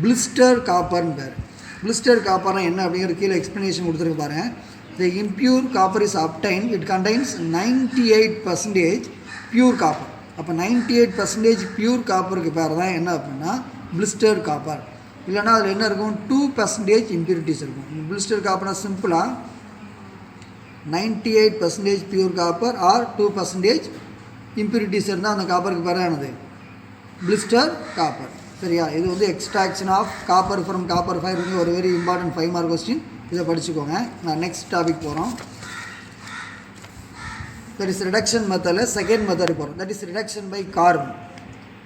Speaker 1: பிளிஸ்டர் காப்பர்னு பேர். பிளிஸ்டர் காப்பர்னா என்ன அப்படிங்கிற கீழே எக்ஸ்ப்ளனேஷன் கொடுத்துருக்கு பாருங்கள். The impure copper is obtained, it contains 98% pure copper. அப்போ 98% பியூர் காப்பருக்கு பேர் தான் என்ன அப்படின்னா பிளிஸ்டர்ட் காப்பர். இல்லைனா அதில் என்ன இருக்கும் 2% இம்ப்யூரிட்டிஸ் இருக்கும். பிளிஸ்டர்ட் காப்பர்னா சிம்பிளாக 98% பியூர் காப்பர் ஆர் 2% இம்ப்யூரிட்டிஸ் இருந்தால் அந்த காப்பருக்கு பேர் என்னது பிளிஸ்டர் காப்பர். சரியா? இது வந்து extraction of copper from copper pyrite வந்து ஒரு வெரி இம்பார்ட்டன்ட் 5 மார்க் கொஸ்டின். இதை படிச்சுக்கோங்க. நான் நெக்ஸ்ட் டாபிக் போகிறோம். தட் இஸ் ரிடக்ஷன் மெத்தடில் செகண்ட் மெத்தட் போகிறோம். That is reduction by carbon.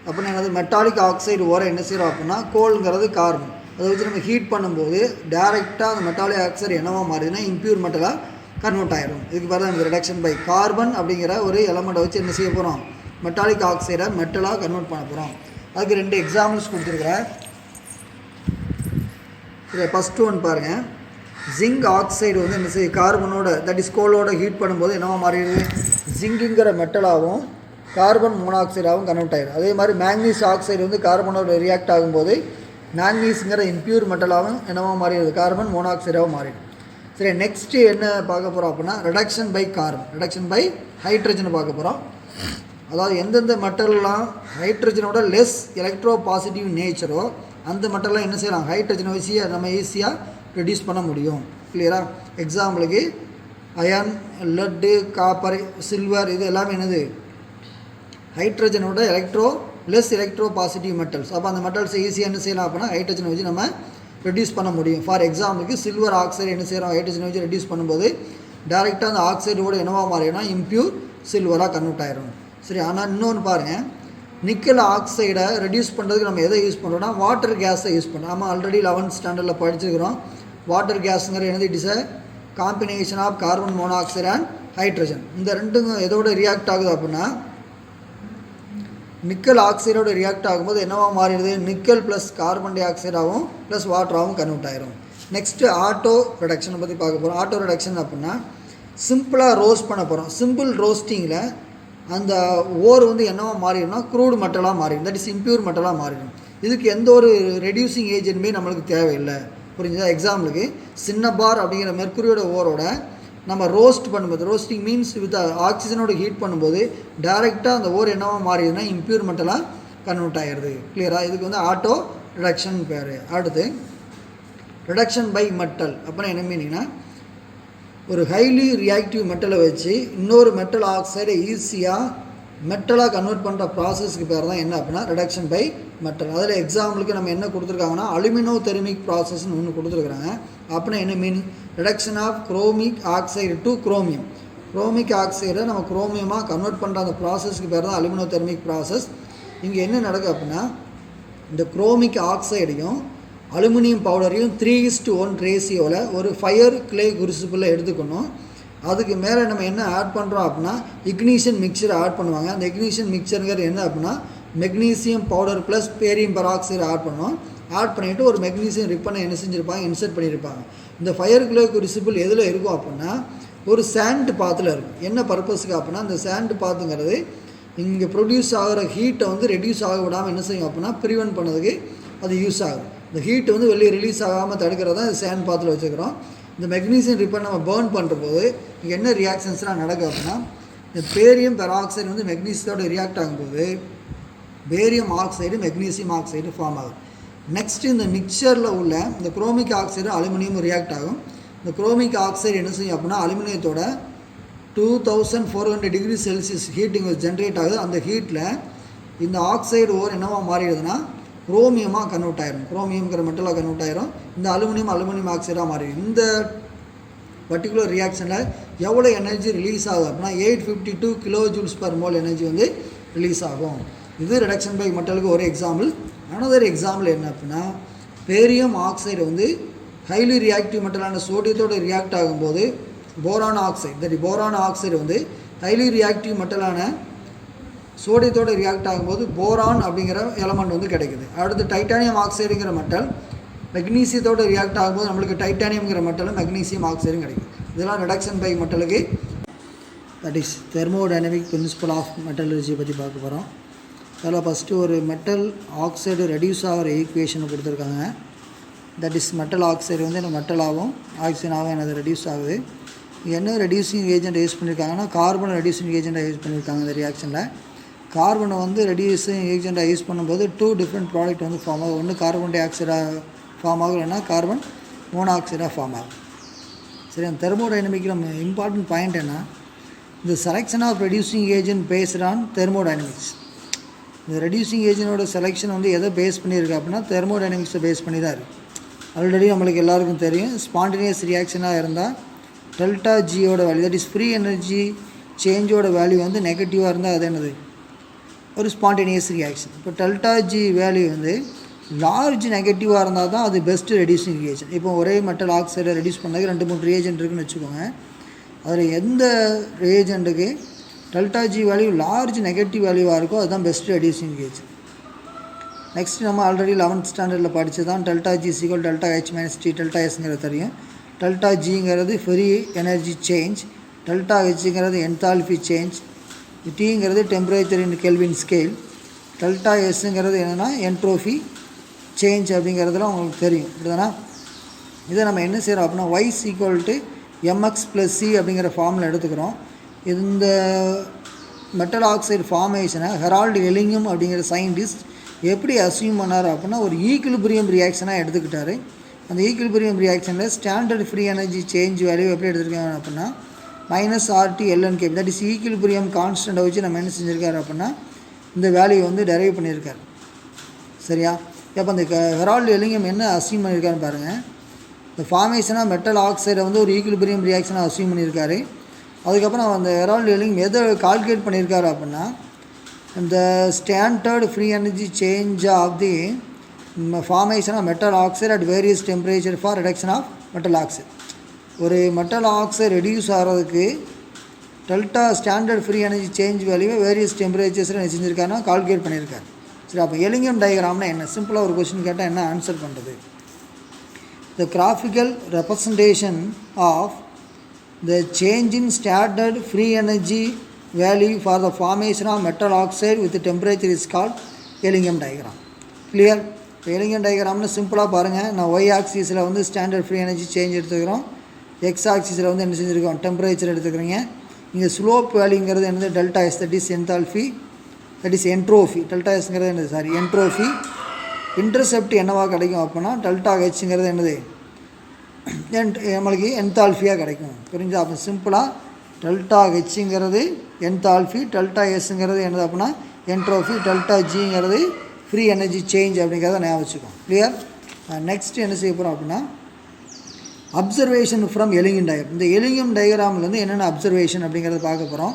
Speaker 1: அப்படின்னா என்னது மெட்டாலிக் ஆக்சைடு ஓர என்ன செய்கிறோம் அப்படின்னா கோல்ங்கிறது கார்பன். அதை வச்சு நம்ம ஹீட் பண்ணும்போது டேரெக்டாக அந்த மெட்டாலிக் ஆக்சைடு என்னவா மாறுதுன்னா இம்ப்யூர் மெட்டலாக கன்வெர்ட் ஆகிடும். இதுக்கு பேர் தான் ரிடக்ஷன் பை கார்பன் அப்படிங்கிற ஒரு எலமெண்ட்டை வச்சு என்ன செய்ய போகிறோம் மெட்டாலிக் ஆக்சைடை மெட்டலாக கன்வெர்ட் பண்ண போகிறோம். அதுக்கு 2 எக்ஸாம்பிள்ஸ் கொடுத்துருக்குறேன். இதை ஃபஸ்ட்டு ஒன் பாருங்கள். ஜிங்க் ஆக்சைடு வந்து என்ன செய்ய கார்பனோட தட் இஸ் கோலோட ஹீட் பண்ணும்போது என்னவா மாறிடுது ஜிங்குங்கிற மெட்டலாகவும் கார்பன் மோனாக்சைடாகவும் கன்வெர்ட் ஆகிடும். அதே மாதிரி மேக்னீஸ் ஆக்சைடு வந்து கார்பனோட ரியாக்ட் ஆகும்போது மேக்னீஸுங்கிற இம்ப்யூர் மெட்டலாகவும் என்னவா மாறிடுது கார்பன் மோனாக்சைடாகவும் மாறிடும். சரி, நெக்ஸ்ட்டு என்ன பார்க்க போகிறோம் அப்படின்னா reduction by carbon, reduction by ஹைட்ரஜனை பார்க்க போகிறோம். அதாவது எந்தெந்த மெட்டல்லாம் ஹைட்ரஜனோட லெஸ் எலக்ட்ரோ பாசிட்டிவ் நேச்சரோ அந்த மெட்டல்லாம் என்ன செய்யலாம் ஹைட்ரஜனை வச்சு நம்ம ஈஸியாக ரெடியூஸ் பண்ண முடியும். கிளியரா? எக்ஸாம்பிளுக்கு அயன், லட்டு, காப்பர், சில்வர் இது எல்லாமே என்னது ஹைட்ரஜனோட லெஸ் எலக்ட்ரோ பாசிட்டிவ் மெட்டல்ஸ். அப்போ அந்த மெட்டல்ஸை ஈஸியாக என்ன செய்யலாம் அப்படின்னா ஹைட்ரஜனை வச்சு நம்ம ரெடியூஸ் பண்ண முடியும். ஃபார் எக்ஸாம்பிளுக்கு சில்வர் ஆக்சைடு என்ன செய்கிறோம் ஹைட்ரஜனை வச்சு ரெடியூஸ் பண்ணும்போது டேரெக்டாக அந்த ஆக்சைடோட என்னவா மாறினா இம்ப்யூர் சில்வராக கன்வெர்ட் ஆகிடும். சரி, ஆனால் இன்னொன்று பாருங்கள், நிக்கல் ஆக்சைடை ரெடியூஸ் பண்ணுறதுக்கு நம்ம எதை யூஸ் பண்ணுறோம்னா வாட்டர் கேஸை யூஸ் பண்ணுறோம். நம்ம ஆல்ரெடி 11th ஸ்டாண்டர்டில் படிச்சிருக்கிறோம். வாட்டர் கேஸுங்கிற என்னது it is a combination of carbon monoxide and hydrogen. இந்த ரெண்டும் எதோட ரியாக்ட் ஆகுது அப்படின்னா நிக்கல் ஆக்சைடோட ரியாக்ட் ஆகும்போது என்னவா மாறிடுது நிக்கல் ப்ளஸ் கார்பன் டை ஆக்சைடாகவும் ப்ளஸ் வாட்டராகவும் கன்வெர்ட் ஆகிடும். நெக்ஸ்ட்டு ஆட்டோ ரிடக்ஷனை பற்றி பார்க்க போகிறோம். ஆட்டோ ரிடக்ஷன் அப்படின்னா சிம்பிளாக ரோஸ்ட் பண்ண போகிறோம். சிம்பிள் ரோஸ்டிங்கில் அந்த ஓர் வந்து என்னவா மாறிடும்னா க்ரூடு மெட்டலாக மாறிடும். தட் இஸ் இம்ப்யூர் மெட்டலாக மாறிடும். இதுக்கு எந்த ஒரு ரெடியூசிங் ஏஜென்ட்டுமே நம்மளுக்கு தேவையில்லை. புரிஞ்சுதா? எக்ஸாம்பிளுக்கு சின்னபார் அப்படிங்கிற மெர்க்குரியோட ஓரோட நம்ம ரோஸ்ட் பண்ணும்போது ரோஸ்டிங் மீன்ஸ் வித் ஆக்சிஜனோட ஹீட் பண்ணும்போது டேரெக்டாக அந்த ஓர் என்னவா மாறிடுதுன்னா இம்ப்யூர் மெட்டலாக கன்வெர்ட் ஆகிடுது. கிளியராக? இதுக்கு வந்து ஆட்டோ ரிடக்ஷன் பேர். அடுத்து ரிடக்ஷன் பை மெட்டல் அப்படின்னா என்ன மீனிங்னா ஒரு ஹைலி ரியாக்டிவ் மெட்டலை வச்சு இன்னொரு மெட்டல் ஆக்சைடை ஈஸியாக மெட்டலாக கன்வெர்ட் பண்ணுற ப்ராசஸ்க்கு பேர் தான் என்ன அப்படின்னா ரிடக்ஷன் பை மெட்டல். அதில் எக்ஸாம்பிளுக்கு நம்ம என்ன கொடுத்துருக்காங்கன்னா அலுமினோ தெர்மிக் ப்ராசஸ்ன்னு ஒன்று கொடுத்துருக்குறாங்க. அப்படின்னா என்ன mean reduction of chromic oxide to chromium. Chromic ஆக்சைடை நம்ம குரோமியமாக கன்வெர்ட் பண்ணுற அந்த ப்ராசஸ்க்கு பேர் தான் அலுமினோ தெர்மிக் ப்ராசஸ். இங்கே என்ன நடக்குது அப்படின்னா இந்த குரோமிக் ஆக்சைடையும் அலுமினியம் பவுடரையும் 3:1 ரேஷியோவில் ஒரு ஃபயர் கிளே குருசிபிளில் எடுத்துக்கணும். அதுக்கு மேலே நம்ம என்ன ஆட் பண்ணுறோம் அப்படின்னா இக்னிஷன் மிக்சரை ஆட் பண்ணுவாங்க. அந்த இக்னிஷன் மிக்சருங்கிறது என்ன அப்படின்னா magnesium powder plus barium peroxide add பண்ணுவோம். ஆட் பண்ணிவிட்டு ஒரு மெக்னீசியம் ரிப்பனை என்ன செஞ்சுருப்பாங்க இன்சர்ட் பண்ணியிருப்பாங்க. இந்த ஃபயர் கிளே குருசிபிள் எதில் இருக்கும் அப்படின்னா ஒரு சாண்ட் பாத்தில் இருக்கும். என்ன பர்பஸுக்கு அப்படின்னா அந்த சாண்ட் பாத்துங்கிறது இங்கே ப்ரொடியூஸ் ஆகிற ஹீட்டை வந்து ரெடியூஸ் ஆக விடாமல் என்ன செய்யும் அப்படின்னா ப்ரிவென்ட் பண்ணதுக்கு அது யூஸ் ஆகும். இந்த ஹீட்டு வந்து வெளியே ரிலீஸ் ஆகாமல் தடுக்கிறது தான் சேண்ட் பாத்தில் வச்சுக்கிறோம். இந்த மெக்னீசியம் ரிப்பன் நம்ம பேர்ன் பண்ணுற போது இங்கே என்ன ரியாக்ஷன்ஸ்லாம் நடக்குது அப்படின்னா இந்த பேரியம் பெராக்சைடு வந்து மெக்னீசியத்தோடு ரியாக்ட் ஆகும்போது barium oxide magnesium oxide form ஆகும். நெக்ஸ்ட்டு இந்த மிக்சரில் உள்ள இந்த குரோமிக் ஆக்சைடு அலுமினியம் ரியாக்ட் ஆகும். இந்த குரோமிக் ஆக்சைடு என்ன செய்யும் அப்படின்னா அலுமினியத்தோட 2400 டிகிரி செல்சியஸ் ஹீட்டிங் ஜென்ரேட் ஆகுது. அந்த ஹீட்டில் இந்த ஆக்சைடு ஓர் என்னவா மாறிடுதுன்னா குரோமியமாக கன்வெர்ட் ஆகிடும். குரோமியம்ங்கிற மெட்டலாக கன்வெர்ட் ஆகிடும். இந்த அலுமினியம் ஆக்சைடாக மாறிடும். இந்த பர்டிகுலர் ரியாக்ஷனில் எவ்வளோ எனர்ஜி ரிலீஸ் ஆகுது அப்படின்னா 852 kJ/mol எனர்ஜி வந்து ரிலீஸ் ஆகும். இது ரிடக்ஷன் பை மெட்டலுக்கு ஒரு எக்ஸாம்பிள். அனதர் எக்ஸாம்பிள் என்ன அப்படின்னா பேரியம் ஆக்சைடு வந்து ஹைலி ரியாக்டிவ் மெட்டலான சோடியத்தோடு ரியாக்ட் ஆகும்போது போரான் ஆக்சைடு வந்து ஹைலி ரியாக்டிவ் மெட்டலான சோடியத்தோடு ரியாக்ட் ஆகும்போது போரான் அப்படிங்கிற எலமெண்ட் வந்து கிடைக்குது. அடுத்து டைட்டானியம் ஆக்சைடுங்கிற மெட்டல் மெக்னீசியத்தோடு ரியாக்ட் ஆகும்போது நம்மளுக்கு டைட்டானியம்ங்கிற மெட்டலும் மெக்னீசியம் ஆக்சைடும் கிடைக்கும். இதெல்லாம் ரிடக்ஷன் பை மெட்டலுக்கு that is thermodynamic principle of metallurgy பற்றி பார்க்க போகிறோம். அதில் ஃபஸ்ட்டு ஒரு மெட்டல் ஆக்சைடு ரெடியூஸ் ஆகிற ஈக்குவேஷனை கொடுத்துருக்காங்க. தட் இஸ் மெட்டல் ஆக்சைடு வந்து என்ன மெட்டலாகவும் ஆக்சிஜனாகவும் எனது ரெடியூஸ் ஆகுது. என்ன ரெடியூசிங் ஏஜென்ட் யூஸ் பண்ணியிருக்காங்கன்னா கார்பன் ரெடியூசிங் ஏஜென்ட்டை யூஸ் பண்ணியிருக்காங்க இந்த ரியாக்ஷனில். கார்பனை வந்து ரெடியூசிங் ஏஜெண்ட்டாக யூஸ் பண்ணும்போது 2 டிஃப்ரெண்ட் ப்ராடக்ட் வந்து ஃபார்ம் ஆகும். ஒன்று கார்பன் டை ஆக்சைடாக ஃபார்ம் ஆகும், இல்லைன்னா கார்பன் மோனாக்சைடாக ஃபார்ம் ஆகும். சரி, அந்த தெர்மோடைனமிக்கில் நம்ம இம்பார்ட்டன்ட் பாயிண்ட் என்ன, இந்த selection of reducing agent based on thermodynamics. இந்த ரெடியூசிங் ஏஜென்ட்டோட செலெக்ஷன் வந்து எதை பேஸ் பண்ணியிருக்கு அப்படின்னா தெர்மோடைனமிக்ஸை பேஸ் பண்ணி தான் இருக்குது. ஆல்ரெடி நம்மளுக்கு எல்லாருக்கும் தெரியும், ஸ்பான்டேனியஸ் ரியாக்ஷனாக இருந்தால் டெல்டா ஜியோட value, that is free energy சேஞ்சோட வேல்யூ வந்து நெகட்டிவாக இருந்தால் அது என்னது, ஒரு ஸ்பான்டேனியஸ் ரியாக்ஷன். இப்போ டெல்டா ஜி வேல்யூ வந்து லார்ஜ் நெகட்டிவாக இருந்தால் தான் அது பெஸ்ட்டு ரெடியூசிங் ரியாக்ஷன். இப்போ ஒரே மெட்டல் ஆக்சைடை ரெடியூஸ் பண்ணதுக்கு 2-3 ரியேஜென்ட் இருக்குன்னு வச்சுக்கோங்க. அதில் எந்த ரியேஜென்ட்டுக்கு delta G value large negative வேல்யூவாக இருக்கோ அதுதான் பெஸ்ட் ரெடியூசிங் ரியாக்ஷன். நெக்ஸ்ட் நம்ம ஆல்ரெடி 11th ஸ்டாண்டர்டில் படித்து தான் delta G equal delta H minus T delta எஸ்ங்கிறது தெரியும். டெல்டா ஜிங்கிறது ஃப்ரீ எனர்ஜி சேஞ்ச், டெல்டா ஹெச்ங்கிறது என்தால்பி சேஞ்ச், டிங்கிறது temperature in kelvin scale, delta எஸ்ங்கிறது என்னென்னா என்ட்ரோஃபி சேஞ்ச் அப்படிங்கிறதுலாம் உங்களுக்கு தெரியும். இப்படிதானா? இதை நம்ம என்ன செய்கிறோம் அப்படின்னா y equal to mx + c அப்படிங்கிற ஃபார்மில் எடுத்துக்கிறோம். இந்த மெட்டல் ஆக்சைடு ஃபார்மேஷனை ஹெரால்டு எலிங்கம் அப்படிங்கிற சயின்டிஸ்ட் எப்படி அசியூம் பண்ணார் அப்படின்னா ஒரு ஈக்குலிபிரியம் ரியாக்ஷனாக எடுத்துக்கிட்டார். அந்த ஈக்குலிபிரியம் ரியாக்ஷனில் standard free energy change value எப்படி எடுத்துருக்காங்க அப்படின்னா -RT/ln(k), தட் இஸ் ஈக்குலிபிரியம் கான்ஸ்டண்ட்டை வச்சு நம்ம என்ன செஞ்சுருக்காரு அப்படின்னா இந்த வேல்யூ வந்து டெரைவ் பண்ணியிருக்காரு. சரியா? இப்போ அந்த ஹெரால்டு எலிங்கம் என்ன அசியூம் பண்ணியிருக்காருன்னு பாருங்கள். இந்த ஃபார்மேஷனாக மெட்டல் ஆக்சைடை வந்து ஒரு ஈக்குலிபிரியம் ரியாக்ஷனாக அசியூம் பண்ணியிருக்காரு. அதுக்கப்புறம் அந்த ஹெரால்டு எலிங்கம் எதை கால்குலேட் பண்ணியிருக்காரு அப்படின்னா இந்த standard free energy change of the formation of metal oxide at various temperature for reduction of metal oxide. ஒரு மெட்டல் ஆக்சைடு ரெடியூஸ் ஆகிறதுக்கு delta standard free energy change வேல்யூவை வேரியஸ் டெம்பரேச்சர்ஸில் என்ன செஞ்சுருக்காருன்னா கால்குலேட் பண்ணியிருக்காரு. சரி, அப்போ எலிங்கம் டயக்ராம்னா என்ன, சிம்பிளாக ஒரு கொஸ்டின் கேட்டால் என்ன ஆன்சர் பண்ணுறது? The graphical representation of the change in standard free energy value for the formation of metal oxide with temperature is called Ellingham diagram. Clear? Ellingham diagramனு சிம்பிளாக பாருங்கள். நான் y ஆக்சிஸில் வந்து ஸ்டாண்டர்ட் ஃப்ரீ எனர்ஜி சேஞ்ச் எடுத்துக்கிறோம், x ஆக்சிஸில் வந்து என்ன செஞ்சுருக்கோம், டெம்பரேச்சர் எடுத்துக்கிறீங்க. இங்கே ஸ்லோப் வேல்யூங்கிறது என்னது, delta S, that is enthalpy, that is entropy. Delta எஸ்ங்கிறது என்னது, என்ட்ரோஃபி. இன்டர்செப்ட் என்னவாக கிடைக்கும் அப்படின்னா டெல்டா ஹெச்ங்கிறது என்னது, நம்மளுக்கு என்தால்ஃபியாக கிடைக்கும். புரிஞ்சா? அப்போ சிம்பிளாக டெல்டா ஹெச்ங்கிறது என்தால்ஃபி, டெல்டா எஸ்ங்கிறது என்னது அப்படின்னா என்ட்ரோஃபி, டெல்டா ஜிங்கிறது ஃப்ரீ எனர்ஜி சேஞ்ச் அப்படிங்கிறத ஞாபகம் வச்சுக்கோம். கிளியர்? நெக்ஸ்ட் என்ன செய்ய போகிறோம் அப்படின்னா அப்சர்வேஷன் ஃப்ரம் எலிங்கம் டயக்ராம். இந்த எலிங்கம் டயக்ராம்லேருந்து என்னென்ன அப்சர்வேஷன் அப்படிங்கிறத பார்க்க போகிறோம்.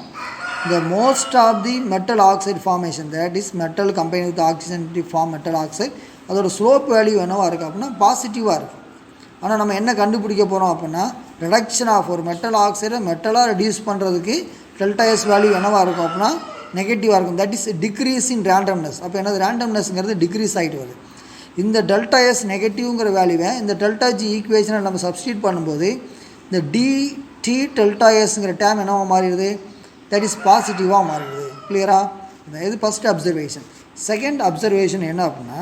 Speaker 1: இந்த most of the metal oxide formation, that is metal combine with oxygen to form metal oxide, அதோட ஸ்லோப் வேல்யூ என்னவாக இருக்குது அப்படின்னா பாசிட்டிவாக இருக்குது. ஆனால் நம்ம என்ன கண்டுபிடிக்க போகிறோம் அப்படின்னா ரிடக்ஷன் ஆஃப் ஒரு மெட்டல் ஆக்சைடை மெட்டலாக ரெடியூஸ் பண்ணுறதுக்கு டெல்டா எஸ் வேல்யூ என்னவாக இருக்கும் அப்படின்னா நெகட்டிவாக இருக்கும். That is decrease in randomness. அப்போ என்னது, ரேண்டம்னஸ்ங்கிறது டிக்ரீஸ் ஆகிட்டு வருது. இந்த டெல்டா எஸ் நெகட்டிவ்ங்கிற வேல்யூவை இந்த டெல்டா ஜி ஈக்குவேஷனை நம்ம சப்ஸ்டியூட் பண்ணும்போது இந்த டி டெல்டா எஸ்ங்கிற டேம் என்னவாக மாறிடுது, தட் இஸ் பாசிட்டிவாக மாறிடுது. கிளியரா? இது ஃபஸ்ட் அப்சர்வேஷன். செகண்ட் அப்சர்வேஷன் என்ன அப்படின்னா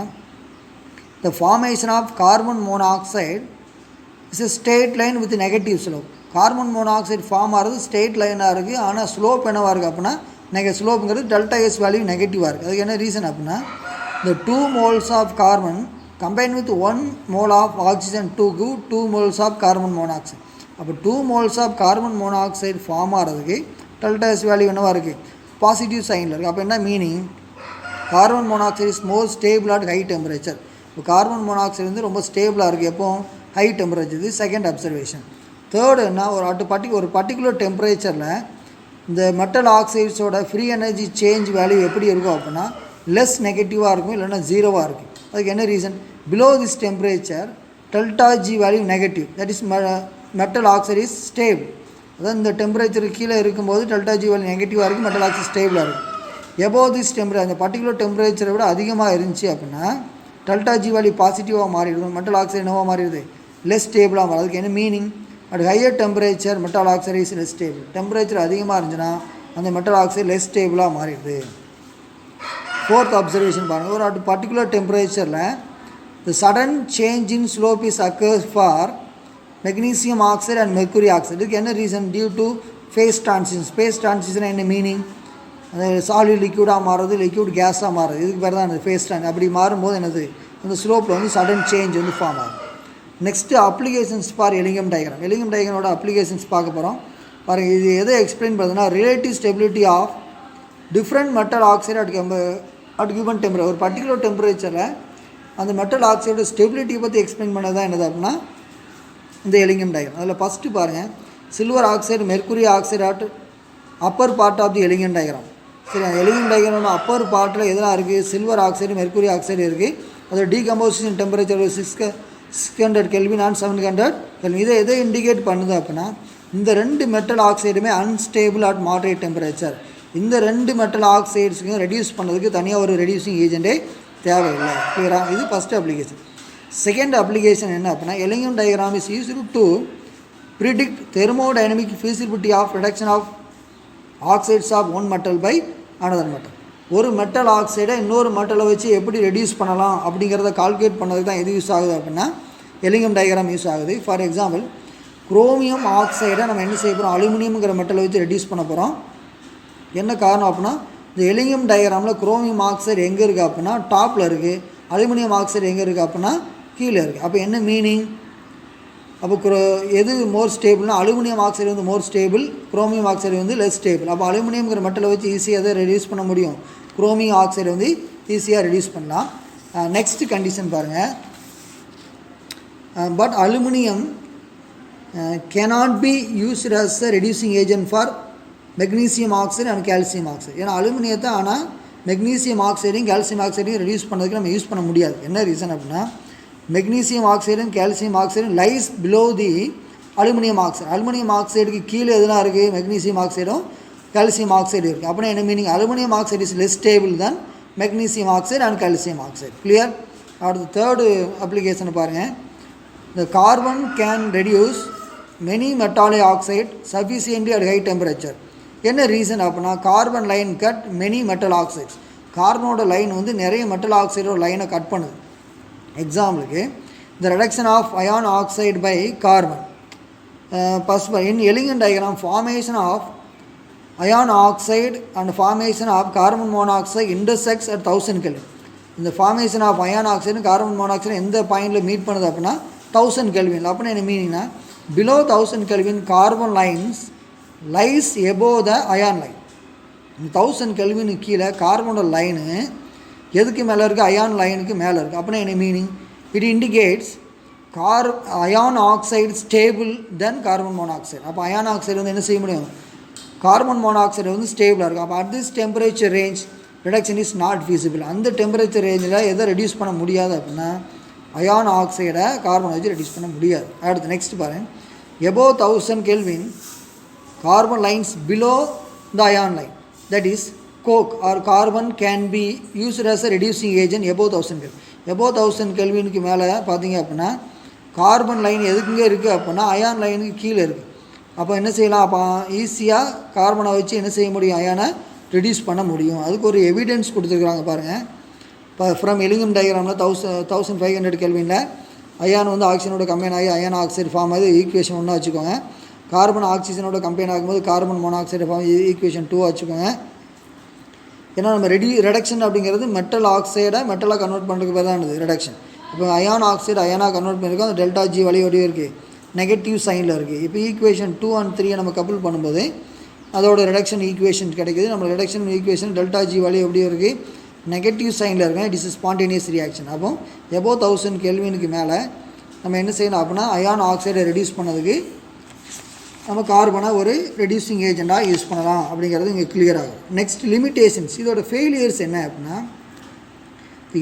Speaker 1: the formation of carbon monoxide is a straight line with negative slope. Carbon monoxide form ஆகிறது ஸ்ட்ரெயிட் லைனாக இருக்குது, ஆனால் ஸ்லோப் என்னவாக இருக்குது அப்படின்னா ஸ்லோப்புங்கிறது டெல்டா எஸ் வேல்யூ நெகட்டிவாக இருக்குது. அதுக்கு என்ன ரீசன் அப்படின்னா இந்த 2 moles of carbon combine with 1 mole of oxygen to give 2 moles of carbon monoxide. அப்போ 2 moles of carbon monoxide form ஆகிறதுக்கு டெல்டா எஸ் வேல்யூ என்னவாக இருக்குது, பாசிட்டிவ் சைனில் இருக்குது. அப்போ என்ன meaning, carbon monoxide is more stable at high temperature. இப்போ carbon monoxide வந்து ரொம்ப ஸ்டேபிளாக இருக்குது எப்போ, ஹை டெம்பரேச்சர். இது செகண்ட் அப்சர்வேஷன். தேர்டு என்ன, ஒரு பர்டிகுலர் டெம்பரேச்சரில் இந்த மெட்டல் ஆக்சைட்ஸோட ஃப்ரீ எனர்ஜி சேஞ்ச் வேல்யூ எப்படி இருக்கும் அப்படின்னா லெஸ் நெகட்டிவாக இருக்கும், இல்லைன்னா ஜீரோவாக இருக்கும். அதுக்கு என்ன reason, below this temperature delta G value negative, that is metal oxide is stable. அதாவது இந்த டெம்பரேச்சருக்கு கீழே இருக்கும்போது டெல்டா ஜி வேல்யூ நெகட்டிவாக இருக்கும், மெட்டல் ஆக்சைடு ஸ்டேபிளாக இருக்கும். எபோவ் திஸ் டெம்பரேச்சர், அந்த பர்டிகுலர் டெம்பரேச்சரை விட அதிகமாக இருந்துச்சு அப்படின்னா டெல்டா ஜி வேல்யூ பாசிட்டிவாக மாறிடும், மெட்டல் ஆக்சைடு என்னவாக மாறிடுது, லெஸ் ஸ்டேபிளாக மாறும். அதுக்கு என்ன meaning, at higher temperature metal oxide is less stable. Temperature அதிகமாக இருந்துச்சுன்னா அந்த மெட்டல் ஆக்சைடு லெஸ் ஸ்டேபிளாக மாறிடுது. ஃபோர்த் அப்சர்வேஷன் பாருங்கள். ஒரு பர்டிகுலர் டெம்பரேச்சரில் the sudden change in slope is occurs for magnesium oxide and mercury oxide. இதுக்கு என்ன reason, due to phase transition. Phase transition என்ன மீனிங், அந்த சாலிட் லிக்யூடாக மாறுறது, லிக்யூட் கேஸாக மாறுறது, இதுக்கு பேர் தான் ஃபேஸ் டைம். அப்படி மாறும்போது என்னது அந்த ஸ்லோப்பில் வந்து சடன் சேஞ்ச் வந்து ஃபார்ம் ஆகும். Next applications for Ellingham diagram. Ellingham டயக்ராமோட அப்ளிகேஷன்ஸ் பார்க்க போகிறோம். பாருங்கள், இது எதை எக்ஸ்பிளைன் பண்ணுறதுன்னா relative stability of different metal oxide at given temperature. ஒரு பர்டிகுலர் டெம்பரேச்சரில் அந்த மெட்டல் ஆக்சைடோட ஸ்டெபிலிட்டியை பற்றி எக்ஸ்பிளைன் பண்ணது தான் என்னது அப்படின்னா இந்த எலிங்கம் டயக்ராம். அதில் ஃபஸ்ட்டு பாருங்கள், silver oxide mercury oxide at upper part of the Ellingham diagram. சரி, எலிங்கம் டயக்ராமோட அப்பர் பார்ட்டில் எதெல்லாம் இருக்குது? சில்வர் ஆக்சைடு, மெர்க்குரி ஆக்சைடு இருக்குது. அதோட decomposition temperature 600 kelvin and 700 kelvin. இதை எதை இண்டிகேட் பண்ணுது அப்படின்னா இந்த ரெண்டு மெட்டல் ஆக்சைடுமே அன்ஸ்டேபிள் அட் மாடரேட் டெம்பரேச்சர். இந்த ரெண்டு மெட்டல் ஆக்சைட்ஸுக்கும் ரெடியூஸ் பண்ணுறதுக்கு தனியாக ஒரு ரெடியூசிங் ஏஜென்ட்டே தேவையில்லை. கிளியராக? இது ஃபஸ்ட்டு அப்ளிகேஷன். செகண்ட் அப்ளிகேஷன் என்ன அப்படின்னா Ellingham diagram is used to predict thermodynamic feasibility of reduction of oxides of one metal by another metal. ஒரு மெட்டல் ஆக்சைடை இன்னொரு மெட்டலை வச்சு எப்படி ரெடியூஸ் பண்ணலாம் அப்படிங்கிறத கால்குலேட் பண்ணதுக்கு தான் எது யூஸ் ஆகுது அப்படின்னா எலிங்கம் டயக்ராம் யூஸ் ஆகுது. ஃபார் எக்ஸாம்பிள், குரோமியம் ஆக்சைடை நம்ம என்ன செய்ய போகிறோம்? அலுமினியம்ங்கிற மெட்டலை வச்சு ரெடியூஸ் பண்ண போகிறோம். என்ன காரணம் அப்படின்னா இந்த எலிங்கம் டயக்ராமில் குரோமியம் ஆக்சைடு எங்கே இருக்குது அப்படின்னா டாப்பில் இருக்குது, அலுமினியம் ஆக்சைடு எங்கே இருக்குது அப்படின்னா கீழே இருக்குது. அப்போ என்ன மீனிங்? அப்போ எது மோர் ஸ்டேபிள்னா அலுமினியம் ஆக்சைடு வந்து மோர் ஸ்டேபிள், குரோமியம் ஆக்சைடு வந்து லெஸ் ஸ்டேபிள். அப்போ அலுமினியம்ங்கிற மெட்டலை வச்சு ஈஸியாக அதை ரெடியூஸ் பண்ண முடியும், குரோமியம் ஆக்சைடு வந்து ஈஸியாக ரெடியூஸ் பண்ணலாம். நெக்ஸ்ட் கண்டிஷன் பாருங்கள், but aluminium cannot be used as a reducing agent for magnesium oxide and calcium oxide. ஏன்னா அலுமினியத்தை ஆனால் மெக்னீசியம் ஆக்சைடையும் கால்சியம் ஆக்சைடையும் ரெடியூஸ் பண்ணுறதுக்கு நம்ம யூஸ் பண்ண முடியாது. என்ன ரீசன் அப்படின்னா மெக்னீசியம் ஆக்சைடும் கால்சியம் ஆக்சைடும் lies below the aluminium oxide. Aluminium ஆக்சைடுக்கு கீழே எதுனா இருக்குது? மெக்னீசியம் ஆக்சைடும் கால்சியம் ஆக்சைடு இருக்குது. அப்படின்னா என்ன meaning? Aluminium oxide is less stable than magnesium oxide and calcium oxide. Clear? அடுத்து தேர்டு அப்ளிகேஷனை பாருங்கள். இந்த carbon can reduce many metallic oxide sufficiently at high temperature. என்ன ரீசன் அப்படின்னா carbon line cut many metal oxides. கார்பனோட line வந்து நிறைய metal ஆக்சைடோட லைனை கட் பண்ணுது. எக்ஸாம்பிளுக்கு இந்த reduction of iron oxide by carbon first in Ellingham diagram formation of iron oxide and formation of carbon monoxide intersects at 1000 kelvin. இந்த formation of iron oxide carbon monoxide எந்த பாயிண்டில் மீட் பண்ணுது அப்படின்னா 1000 கெல்வின். அப்படின்னா என்ன மீனிங்னா below 1000 kelvin carbon lines lies above the iron line. 1000 கெல்வினுக்கு கீழே கார்பனோட லைனு எதுக்கு மேலே இருக்குது? அயான் லைனுக்கு மேலே இருக்குது. அப்படின்னா என்ன meaning? It indicates iron oxide stable then carbon monoxide. அப்போ அயான் ஆக்சைடு வந்து என்ன செய்ய முடியும்? கார்பன் மோனாக்சைடு வந்து ஸ்டேபிளாக இருக்கும். அப்போ at this temperature range reduction is not feasible. அந்த டெம்பரேச்சர் ரேஞ்சில் எதை ரெடியூஸ் பண்ண முடியாது அப்படின்னா அயான் ஆக்சைடை கார்பனை வச்சு ரெடியூஸ் பண்ண முடியாது. அடுத்து நெக்ஸ்ட் பாருங்கள், above 1000 kelvin carbon lines below the ion line, that is coke or carbon can be used as a reducing agent above 1000 Kelvin. above 1000 கெல்வினுக்கு மேலே பார்த்தீங்க அப்படின்னா கார்பன் லைன் எதுக்குங்க இருக்குது அப்படின்னா அயான் லைனுக்கு கீழே இருக்குது. அப்போ என்ன செய்யலாம்? அப்போ ஈஸியாக கார்பனை வச்சு என்ன செய்ய முடியும்? அயானை ரெடியூஸ் பண்ண முடியும். அதுக்கு ஒரு எவிடன்ஸ் கொடுத்துருக்குறாங்க பாருங்கள். இப்போ ஃப்ரம் எலிங்கம் டயக்ராமில் 1500 கெல்வினில் அயான் வந்து ஆக்சிஜனோட கம்பைன் ஆகி அயான் ஆக்சைடு ஃபார்ம் ஆகுது. ஈக்குவேஷன் 1 வச்சுக்கோங்க. கார்பன் ஆக்சிஜனோட கம்பைன் ஆகும்போது கார்பன் மோனாக்சைடு ஃபார்ம், ஈக்குவேஷன் 2 வச்சுக்கோங்க. ஏன்னா நம்ம ரெடக்ஷன் அப்படிங்கிறது மெட்டல் ஆக்சைடை மெட்டலாக கன்வெர்ட் பண்ணுறதுக்கு பேர் தான் ரிடக்ஷன். இப்போ அயான் ஆக்சைடு அயானாக கன்வெர்ட் பண்ணியிருக்கோம். அந்த டெல்டா ஜி வழியோடய இருக்குது, நெகட்டிவ் சைனில் இருக்குது. இப்போ ஈக்குவேஷன் 2 and 3 நம்ம கப்புள் பண்ணும்போது அதோட ரிடக்ஷன் ஈக்குவேஷன் கிடைக்கிது. நம்ம ரிடக்ஷன் ஈக்குவேஷன் டெல்டா ஜி வழி எப்படியும் இருக்குது, நெகட்டிவ் சைனில் இருக்குது. It is spontaneous reaction. அப்போ எபோவ் 1000 கெல்வினுக்கு மேலே நம்ம என்ன செய்யணும் அப்படின்னா அயான் ஆக்சைடை ரெடியூஸ் பண்ணதுக்கு நம்ம கார்பனை ஒரு ரெடியூசிங் ஏஜெண்டாக யூஸ் பண்ணலாம் அப்படிங்கிறது இங்கே கிளியர் ஆகும். Next limitations. இதோட ஃபெயிலியர்ஸ் என்ன அப்படின்னா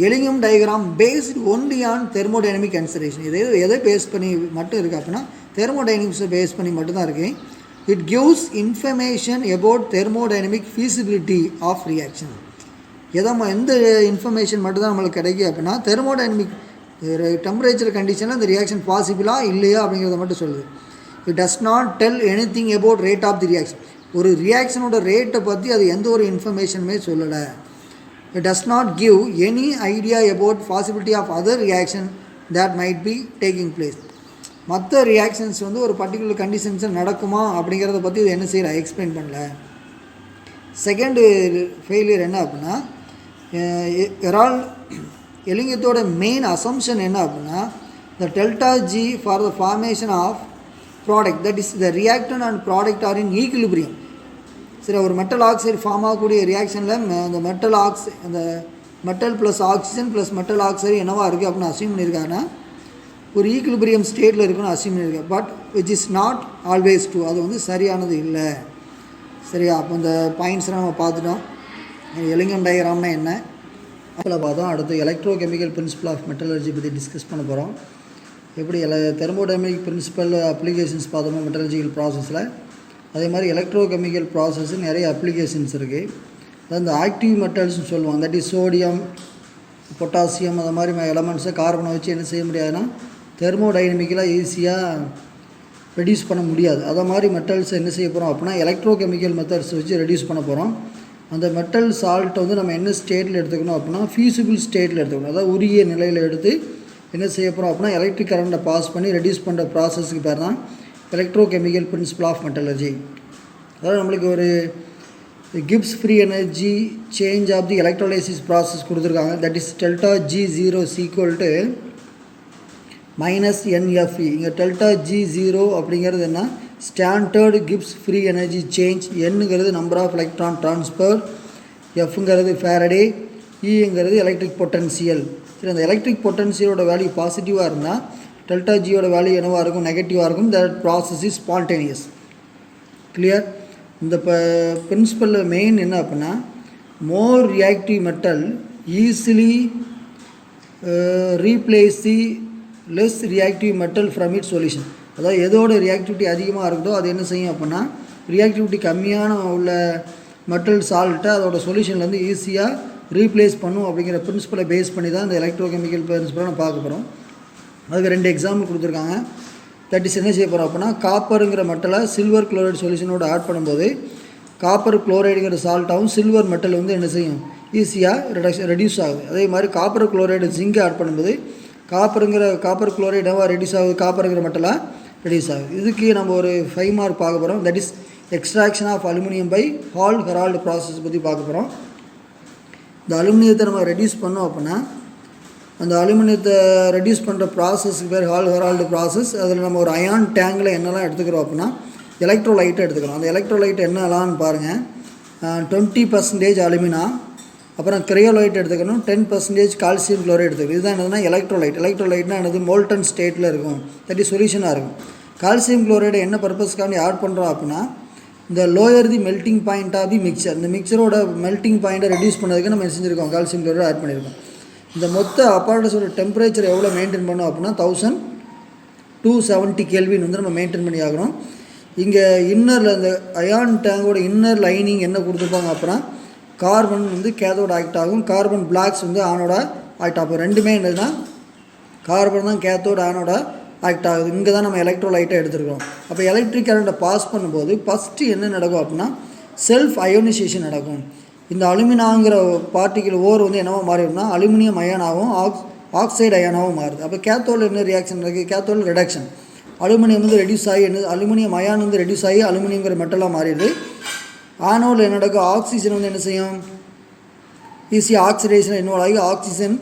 Speaker 1: Ellingham diagram based only on thermodynamic consideration. இது எதை பேஸ் பண்ணி மட்டும் இருக்குது அப்படின்னா தெர்மோடைனமிக்ஸை பேஸ் பண்ணி மட்டும்தான் இருக்குது. It gives information about thermodynamic feasibility of reaction. எந்த இன்ஃபர்மேஷன் மட்டும்தான் நம்மளுக்கு கிடைக்கும் அப்படின்னா தெர்மோடைனமிக் டெம்பரேச்சர் கண்டிஷனில் இந்த ரியாக்ஷன் பாசிபிளா இல்லையா அப்படிங்கிறத மட்டும் சொல்லுது. It does not tell anything about rate of the reaction. ஒரு ரியாக்ஷனோட ரேட்டை பற்றி அது எந்த ஒரு இன்ஃபர்மேஷனுமே சொல்லலை. It does not give any idea about possibility of other reaction that might be taking place. மற்ற ரியாக்ஷன்ஸ் வந்து ஒரு பர்டிகுலர் கண்டிஷன்ஸில் நடக்குமா அப்படிங்கிறத பற்றி இது என்ன செய்யலை, எக்ஸ்பிளைன் பண்ணல. செகண்ட் ஃபெயிலியர் என்ன அப்படின்னா, எலிங்கத்தோட மெயின் அசம்ஷன் என்ன அப்படின்னா, the delta G for the formation of product, that is the reactant and product are in equilibrium. சரி, ஒரு மெட்டல் ஆக்சைடு ஃபார்ம் ஆகக்கூடிய ரியாக்ஷனில் அந்த அந்த metal plus oxygen plus metal oxide என்னவா இருக்குது அப்படின்னு அசியூம் பண்ணியிருக்காங்கன்னா ஒரு ஈக்குலிபிரியம் ஸ்டேட்டில் இருக்குன்னு அசியூம் பண்ணியிருக்கேன். But which is not always true. அது வந்து சரியானது இல்லை. சரியா? அப்போ இந்த பாயிண்ட்ஸ்லாம் நம்ம பார்த்துட்டோம். எலிங்கன் டயக்ராம்னா என்ன அதில் பார்த்தோம். அடுத்து electrochemical principle of metallurgy பற்றி டிஸ்கஸ் பண்ண போகிறோம். எப்படி தெர்மோடைனமிக் பிரின்சிபல் அப்ளிகேஷன்ஸ் பார்த்தோமோ மெட்டலர்ஜிக்கல் ப்ராசஸில், அதே மாதிரி எலக்ட்ரோ கெமிக்கல் ப்ராசஸ் நிறைய அப்ளிகேஷன்ஸ் இருக்குது. அதாவது இந்த ஆக்டிவ் மெட்டல்ஸ்னு சொல்லுவாங்க. தட் இஸ் சோடியம், பொட்டாசியம், அந்த மாதிரி எலமெண்ட்ஸை கார்பனை வச்சு என்ன செய்ய முடியாதுன்னா தெர்மோடைனமிக்கலாக ஈஸியாக ரெடியூஸ் பண்ண முடியாது. அதை மாதிரி மெட்டல்ஸை என்ன செய்ய போகிறோம் அப்படின்னா எலக்ட்ரோ கெமிக்கல் மெத்தட்ஸ் வச்சு ரெடியூஸ் பண்ண போகிறோம். அந்த மெட்டல் சால்ட்டை வந்து நம்ம என்ன ஸ்டேட்டில் எடுத்துக்கணும் அப்படின்னா ஃபியூசிபிள் ஸ்டேட்டில் எடுத்துக்கணும். அதாவது உரிய நிலையில் எடுத்து என்ன செய்ய போகிறோம் அப்படின்னா எலக்ட்ரிக் கரண்ட்டை பாஸ் பண்ணி ரெடியூஸ் பண்ணுற ப்ராசஸ்க்கு பேர் தான் electrochemical principle of metallurgy. அதாவது நம்மளுக்கு ஒரு Gibbs free energy change of the electrolysis process கொடுத்துருக்காங்க. That is delta G0 equal to -NFE. இங்கே டெல்டா G0 அப்படிங்கிறது என்ன, standard Gibbs free energy change. என்னங்கிறது நம்பர் ஆஃப் எலக்ட்ரான் ட்ரான்ஸ்ஃபர், எஃப்ங்கிறது Faraday, ஈங்கிறது எலக்ட்ரிக் பொட்டன்சியல். சரி, அந்த எலக்ட்ரிக் பொட்டன்சியலோட வேல்யூ பாசிட்டிவாக இருந்தால் டெல்டா ஜியோட வேல்யூ என்னவாக இருக்கும், நெகட்டிவாக இருக்கும். That process is spontaneous. Clear? இந்த பிரின்சிபலில் மெயின் என்ன அப்படின்னா மோர் reactive metal easily replace the less reactive metal from it solution. அதாவது எதோட ரியாக்டிவிட்டி அதிகமாக இருக்குதோ அது என்ன செய்யும் அப்படின்னா ரியாக்டிவிட்டி கம்மியான உள்ள மெட்டல் சால்ட்டை அதோட சொல்யூஷன்லேருந்து ஈஸியாக ரீப்ளேஸ் பண்ணும். அப்படிங்கிற பிரின்சிபலை பேஸ் பண்ணி தான் இந்த எலக்ட்ரோ கெமிக்கல் பிரின்சிபலை நம்ம பார்க்க போகிறோம். அதுக்கு 2 எக்ஸாம்பிள் கொடுத்துருக்காங்க. தட் இஸ் என்ன செய்ய போகிறோம் அப்படின்னா காப்பருங்கிற மெட்டலை சில்வர் குளோரைடு சொல்யூஷனோட ஆட் பண்ணும்போது காப்பர் குளோரைடுங்கிற சால்ட்டாகவும் சில்வர் மெட்டல் வந்து என்ன செய்யும் ஈஸியாக ரெடியூஸ் ஆகுது. அதே மாதிரி காப்பர் குளோரைடு ஜிங்கை ஆட் பண்ணும்போது காப்பர் குளோரைடு எவ்வளோ ரெடியூஸ் ஆகுது, காப்பருங்கிற மெட்டலாக ரெடியூஸ் ஆகுது. இதுக்கு நம்ம ஒரு 5 மார்க் பார்க்க போகிறோம். That is extraction of aluminium by Hall Heroult process பற்றி பார்க்க போகிறோம். இந்த அலுமினியத்தை நம்ம ரெடியூஸ் பண்ணோம் அப்படின்னா அந்த அலுமினியத்தை ரெடியூஸ் பண்ணுற ப்ராசஸ்க்கு பேர் ஹால் ஹெரால்டு ப்ராசஸ். அதில் நம்ம ஒரு அயான் டேங்கில் என்னெல்லாம் எடுத்துக்கிறோம் அப்படின்னா எலக்ட்ரோலைட்டை எடுத்துக்கிறோம். அந்த எலக்ட்ரோலைட் என்னெல்லாம்னு பாருங்கள். 20% அலுமினா, அப்புறம் கிரையோலைட் எடுத்துக்கணும், 10% கால்சியம் குளோரைடு எடுத்துக்கணும். இதுதான் என்னதுன்னா எலக்ட்ரோலைட்னா என்னது, மோல்டன் ஸ்டேட்டில் இருக்கும், தட்டி சொல்யூஷனாக இருக்கும். கால்சியம் குளோரைடு என்ன பர்பஸ்க்காண்டி ஆட் பண்ணுறோம் அப்படின்னா இந்த lower the melting point of the mixture, இந்த மிக்சரோட மெல்ட்டிங் பாயிண்ட்டை ரெடியூஸ் பண்ணதுக்கு நம்ம செஞ்சுருக்கோம், கால்சியம் குளோரைடு ஆட் பண்ணியிருக்கோம். இந்த மொத்த அப்பாரட்டஸோட டெம்பரேச்சர் எவ்வளோ மெயின்டைன் பண்ணோம் அப்படின்னா 1270 கெல்வின் வந்து நம்ம மெயின்டைன் பண்ணி ஆகணும். இங்கே இன்னரில் இந்த அயான் டேங்கோட இன்னர் லைனிங் என்ன கொடுத்துருப்பாங்க அப்படின்னா கார்பன் வந்து கேதோட ஆக்ட் ஆகும், கார்பன் பிளாக்ஸ் வந்து ஆனோட ஆக்ட் ஆகும். ரெண்டுமே என்னதுன்னா கார்பன் தான் கேத்தோட ஆனோட ஆக்ட் ஆகுது. இங்கே தான் நம்ம எலக்ட்ரோலைட்டை எடுத்துருக்கோம். அப்போ எலக்ட்ரிக் கரண்ட்டை பாஸ் பண்ணும்போது ஃபஸ்ட்டு என்ன நடக்கும் அப்படின்னா செல்ஃப் அயோனைசேஷன் நடக்கும். இந்த அலுமினாங்கிற பார்ட்டிக்கல் ஓர் வந்து என்னவோ மாறிடும்னா அலுமினியம் அயனாகவும் ஆக்சைடு அயனாகவும் மாறுது. அப்போ கேத்தோல் என்ன ரியாக்ஷன் இருக்குது, கேத்தோல் ரிடக்ஷன். அலுமினியம் வந்து ரெடியூஸ் ஆகி என்ன, அலுமினியம் அயான் வந்து ரெடியூஸ் ஆகி அலுமினியங்கிற மெட்டலாக மாறிடுது. ஆனோவில் என்ன நடக்கும், ஆக்சிஜன் வந்து என்ன செய்யும் ஈஸியாக ஆக்சிடேஷன் இன்வால்வ் ஆகி ஆக்சிஜன்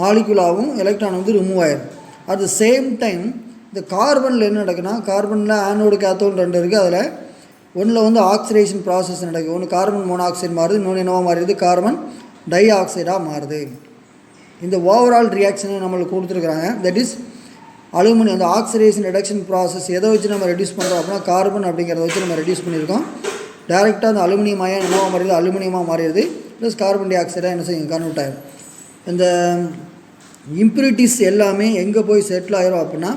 Speaker 1: மாலிகுலாகவும் எலக்ட்ரான் வந்து ரிமூவ் ஆகிடும். அட் த சேம் டைம் இந்த கார்பனில் என்ன நடக்குன்னா கார்பனில் ஆனோடு கேத்தோடு 2 இருக்குது. அதில் ஒன்றில் வந்து ஆக்சிடேஷன் ப்ராசஸ் நடக்குது. ஒன்று கார்பன் மோனாக்சைடு மாறுது, இன்னொன்று என்னவா மாறுது கார்பன் டை ஆக்சைடாக மாறுது. இந்த ஓவரால் ரியாக்ஷனை நம்மளுக்கு கொடுத்துருக்குறாங்க. தட் இஸ் அலுமினியம் அந்த ஆக்சிடேஷன் ரிடக்ஷன் ப்ராசஸ் எதை வச்சு நம்ம ரெடியூஸ் பண்ணுறோம் அப்படின்னா கார்பன் அப்படிங்கிறத வச்சு நம்ம ரெடியூஸ் பண்ணியிருக்கோம். டேரெக்டாக அந்த அலுமினியம் அயன் என்னவா மாறிடுது, அலுமினியமாக மாறிடுது. ப்ளஸ் கார்பன் டை ஆக்சைடாக என்ன செய்யும் கன்வெர்ட் ஆகிடும். இந்த இம்ப்யூரிட்டிஸ் எல்லாமே எங்கே போய் செட்டில் ஆகிரும் அப்படின்னா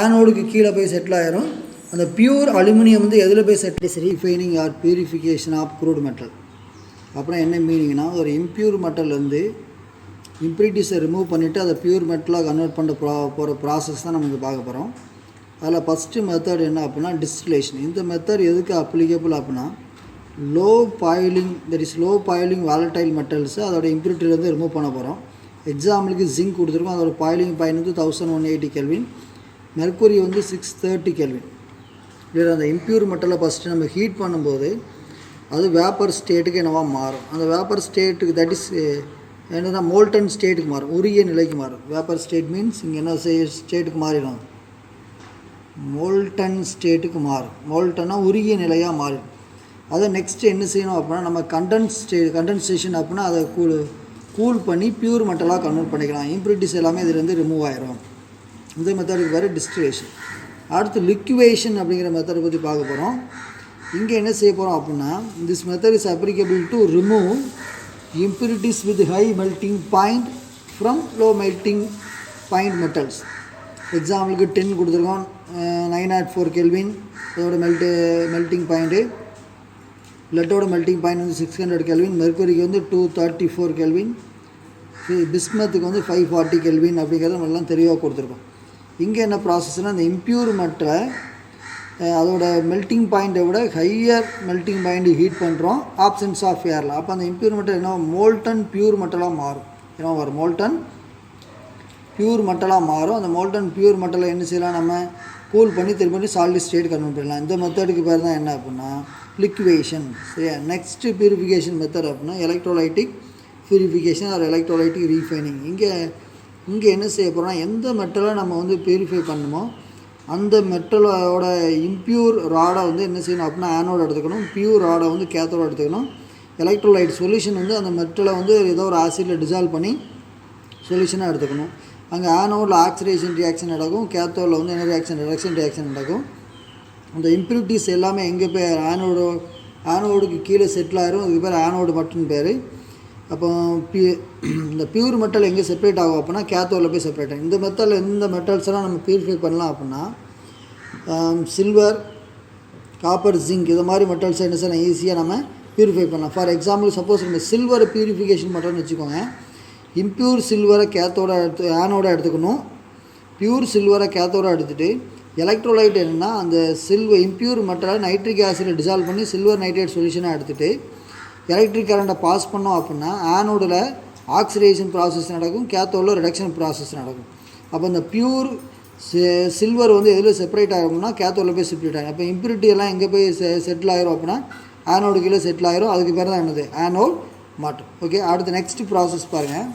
Speaker 1: ஆனோடுக்கு கீழே போய் செட்டில் ஆகிரும். அந்த பியூர் அலுமினியம் வந்து எதில் போய் settle refining or purification of crude metal. அப்புறம் என்ன மீனிங்னா ஒரு இம்ப்யூர் மெட்டல் வந்து இம்ப்யூரிட்டிஸை ரிமூவ் பண்ணிவிட்டு அதை பியூர் மெட்டலாக கன்வெர்ட் பண்ண போகிற ப்ராசஸ் தான் நம்ம இங்கே பார்க்க போகிறோம். அதில் ஃபஸ்ட்டு மெத்தட் என்ன அப்படின்னா டிஸ்டிலேஷன். இந்த மெத்தட் எதுக்கு அப்ளிகபிள் அப்படின்னா லோ பாயிலிங் வாலடைல் மெட்டல்ஸு அதோட இம்ப்யூரிட்டிலேருந்து ரிமூவ் பண்ண போகிறோம். எக்ஸாம்பிளுக்கு ஜிங்க் கொடுத்துருக்கோம், அதோட பாயிலிங் பாயிண்ட் வந்து 1180 கெல்வின், மெர்க்குரி வந்து 630 கெல்வின். இதில் அந்த இம்ப்யூர் மெட்டலை ஃபஸ்ட்டு நம்ம ஹீட் பண்ணும்போது அது வேப்பர் ஸ்டேட்டுக்கு என்னவா மாறும். அந்த வேப்பர் ஸ்டேட்டுக்கு தட் இஸ் என்னன்னா மோல்டன் ஸ்டேட்டுக்கு மாறும், உருகிய நிலைக்கு மாறும். வேப்பர் ஸ்டேட் மீன்ஸ் இங்கே என்ன ஸ்டேட்டுக்கு மாறிடும், மோல்டன் ஸ்டேட்டுக்கு மாறும். மோல்டன்னா உருகிய நிலையாக மாறிடும். அதை நெக்ஸ்ட்டு என்ன செய்யணும் அப்படின்னா நம்ம கண்டென்சேஷன் அப்படின்னா அதை கூல் பண்ணி பியூர் மெட்டலாக கன்வெர்ட் பண்ணிக்கலாம். இம்ப்யூரிட்டிஸ் எல்லாமே இதுலேருந்து ரிமூவ் ஆயிரும். இந்த மெத்தடுக்கு வேறு டிஸ்டிலேஷன். அடுத்து லிக்விவேஷன் அப்படிங்கிற மெத்தடை பற்றி பார்க்க போகிறோம். இங்கே என்ன செய்ய போகிறோம் அப்படின்னா this method is applicable to remove impurities with high melting point from low melting point metals. எக்ஸாம்பிளுக்கு 10 கொடுத்துருக்கோம், 904 கெல்வின் இதோட மெல்ட்டிங் பாயிண்ட்டு. லெட்டோட மெல்ட்டிங் பாயிண்ட் வந்து 600 கெல்வின், மெர்க்குரிக்கு வந்து 234 கெல்வின், பிஸ்மத்துக்கு வந்து 540 கெல்வின் அப்படிங்கிறத நம்மளாம் தெளிவாக கொடுத்துருக்கோம். இங்கே என்ன ப்ராசஸ்னால் அந்த இம்ப்யூர் மட்டை அதோட மெல்ட்டிங் பாயிண்ட்டை விட ஹையர் மெல்ட்டிங் பாயிண்ட் ஹீட் பண்ணுறோம் ஆப்சன்ஸ் ஆஃப் ஏரில். அப்போ அந்த இம்ப்யூர் மெட்டல் என்ன மோல்டன் பியூர் மெட்டலாக மாறும். ஏன்னா வரும் மோல்டன் பியூர் மெட்டலாக மாறும். அந்த மோல்டன் பியூர் மெட்டலை என்ன செய்யலாம், நம்ம கூல் பண்ணி திரும்பி சாலிட் ஸ்டேட் கன்வெர்ட் பண்ணலாம். இந்த மெத்தடுக்கு பேர் தான் என்ன அப்படின்னா லிக்விவேஷன். சரியா. நெக்ஸ்ட்டு பியூரிஃபிகேஷன் மெத்தட் அப்படின்னா electrolytic purification or electrolytic refining. இங்கே என்ன செய்ய போகிறோம்னா எந்த மெட்டலை நம்ம வந்து பியூரிஃபை பண்ணுமோ அந்த மெட்டலோட இம்ப்யூர் ராடை வந்து என்ன செய்யணும் அப்படின்னா ஆனோடு எடுத்துக்கணும், பியூர் ராடை வந்து கேத்தோடு எடுத்துக்கணும். எலக்ட்ரோலைட் சொல்யூஷன் வந்து அந்த மெட்டலை வந்து ஏதோ ஒரு ஆசிடில் டிசால்வ் பண்ணி சொல்யூஷனாக எடுத்துக்கணும். அங்கே ஆனோடில் ஆக்சிடேஷன் ரியாக்ஷன் நடக்கும், கேத்தோடில் வந்து என்ன ரியாக்ஷன் ரிடக்ஷன் ரியாக்ஷன் நடக்கும். அந்த இம்ப்யூரிட்டிஸ் எல்லாமே எங்கே போய் ஆனோடுக்கு கீழே செட்டில் ஆயிரும். அதுக்கு பேர் ஆனோடு மட்டும் பேர். அப்போ இந்த பியூர் மெட்டல் எங்கே செப்பரேட் ஆகும் அப்படின்னா கேத்தோடில் போய் செப்பரேட் ஆகும். இந்த மெட்டல்ஸ் எல்லாம் நம்ம பியூரிஃபை பண்ணலாம் அப்படின்னா சில்வர், காப்பர், ஜிங்க் இது மாதிரி மெட்டல்ஸை என்ன செய்யலாம் ஈஸியாக நம்ம பியூரிஃபை பண்ணலாம். ஃபார் எக்ஸாம்பிள் சப்போஸ் நம்ம சில்வரை பியூரிஃபிகேஷன் பண்ணுறோன்னு வச்சுக்கோங்க. இம்ப்யூர் சில்வரை ஆனோட எடுத்துக்கணும், பியூர் சில்வரை கேத்தோட எடுத்துகிட்டு எலக்ட்ரோலைட் என்னென்னா அந்த இம்ப்யூர் மெட்டலை நைட்ரிக் ஆசிடில் டிசால்வ் பண்ணி சில்வர் நைட்ரேட் சொல்யூஷனாக எடுத்துகிட்டு எலக்ட்ரிக் கரண்ட்டை பாஸ் பண்ணோம் அப்படின்னா ஆனோடில் ஆக்சிடேஷன் ப்ராசஸ் நடக்கும், கேத்தோடில் ரிடக்ஷன் ப்ராசஸ் நடக்கும். அப்போ இந்த பியூர் சில்வர் வந்து எதில் செப்பரேட் ஆகும்னா கேத்தோடில் போய் செப்பரேட் ஆகும். அப்போ இம்ப்யூரிட்டி எல்லாம் எங்கே போய் செட்டில் ஆகிரும் அப்படின்னா ஆனோடு கீழே செட்டில் ஆகிரும். அதுக்கு பேர் தான் என்னது ஆனோட் மாட்டும். ஓகே. அடுத்து நெக்ஸ்ட் ப்ராசஸ் பாருங்கள்,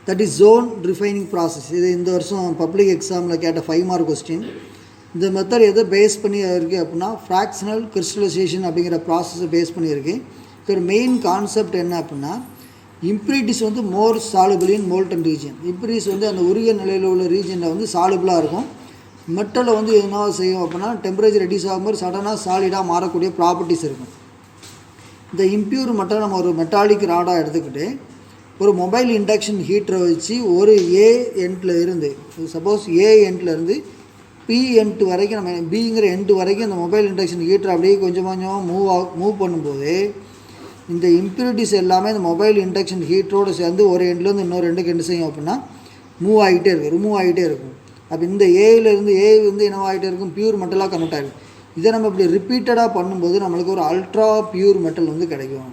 Speaker 1: that is zone refining process. இது இந்த வருஷம் பப்ளிக் எக்ஸாமில் கேட்ட 5 மார்க் கொஸ்டின். இந்த மெத்தட் எதை பேஸ் பண்ணி இருக்குது அப்படின்னா ஃப்ராக்ஷனல் கிறிஸ்டலைசேஷன் அப்படிங்கிற ப்ராசஸை பேஸ் பண்ணியிருக்கு. இதோட மெயின் கான்செப்ட் என்ன அப்படின்னா இம்ப்யூரிட்டிஸ் வந்து மோர் சாலுபிள் இன் மோல்டன் ரீஜன். இம்ப்யூரிட்டிஸ் வந்து அந்த உரிய நிலையில் உள்ள ரீஜனில் வந்து சாலுபிளாக இருக்கும். மெட்டலை வந்து என்ன செய்யும் அப்படின்னா டெம்பரேச்சர் ரெடியூஸ் ஆகும்போது சடனாக சாலிடாக மாறக்கூடிய ப்ராப்பர்ட்டிஸ் இருக்கும். இந்த இம்ப்யூர் மெட்டலை நம்ம ஒரு மெட்டாலிக் ராடாக எடுத்துக்கிட்டு ஒரு மொபைல் இண்டக்ஷன் ஹீட்டரை வச்சு ஒரு ஏ எண்டில் இருந்து சப்போஸ் ஏ எண்டில் இருந்து பி எண்ட் வரைக்கும் நம்ம பிங்கிற எண்டு வரைக்கும் அந்த மொபைல் இண்டக்ஷன் ஹீட்டர் அப்படியே கொஞ்சம் மூவ் பண்ணும்போது இந்த இம்ப்யூரிட்டிஸ் எல்லாமே இந்த மொபைல் இண்டக்ஷன் ஹீட்டரோடு சேர்ந்து ஒரு எண்ட்லேருந்து இன்னொரு எண்டுக்கு என்ன செய்யும் அப்படின்னா ரிமூவ் ஆகிட்டே இருக்கும். அப்போ இந்த ஏலேருந்து வந்து என்னவோ ஆகிட்டே இருக்கும், பியூர் மெட்டலாக கன்வெர்ட் ஆகிடும். இதை நம்ம இப்படி ரிப்பீட்டடாக பண்ணும்போது நம்மளுக்கு ஒரு அல்ட்ரா பியூர் மெட்டல் வந்து கிடைக்கும்.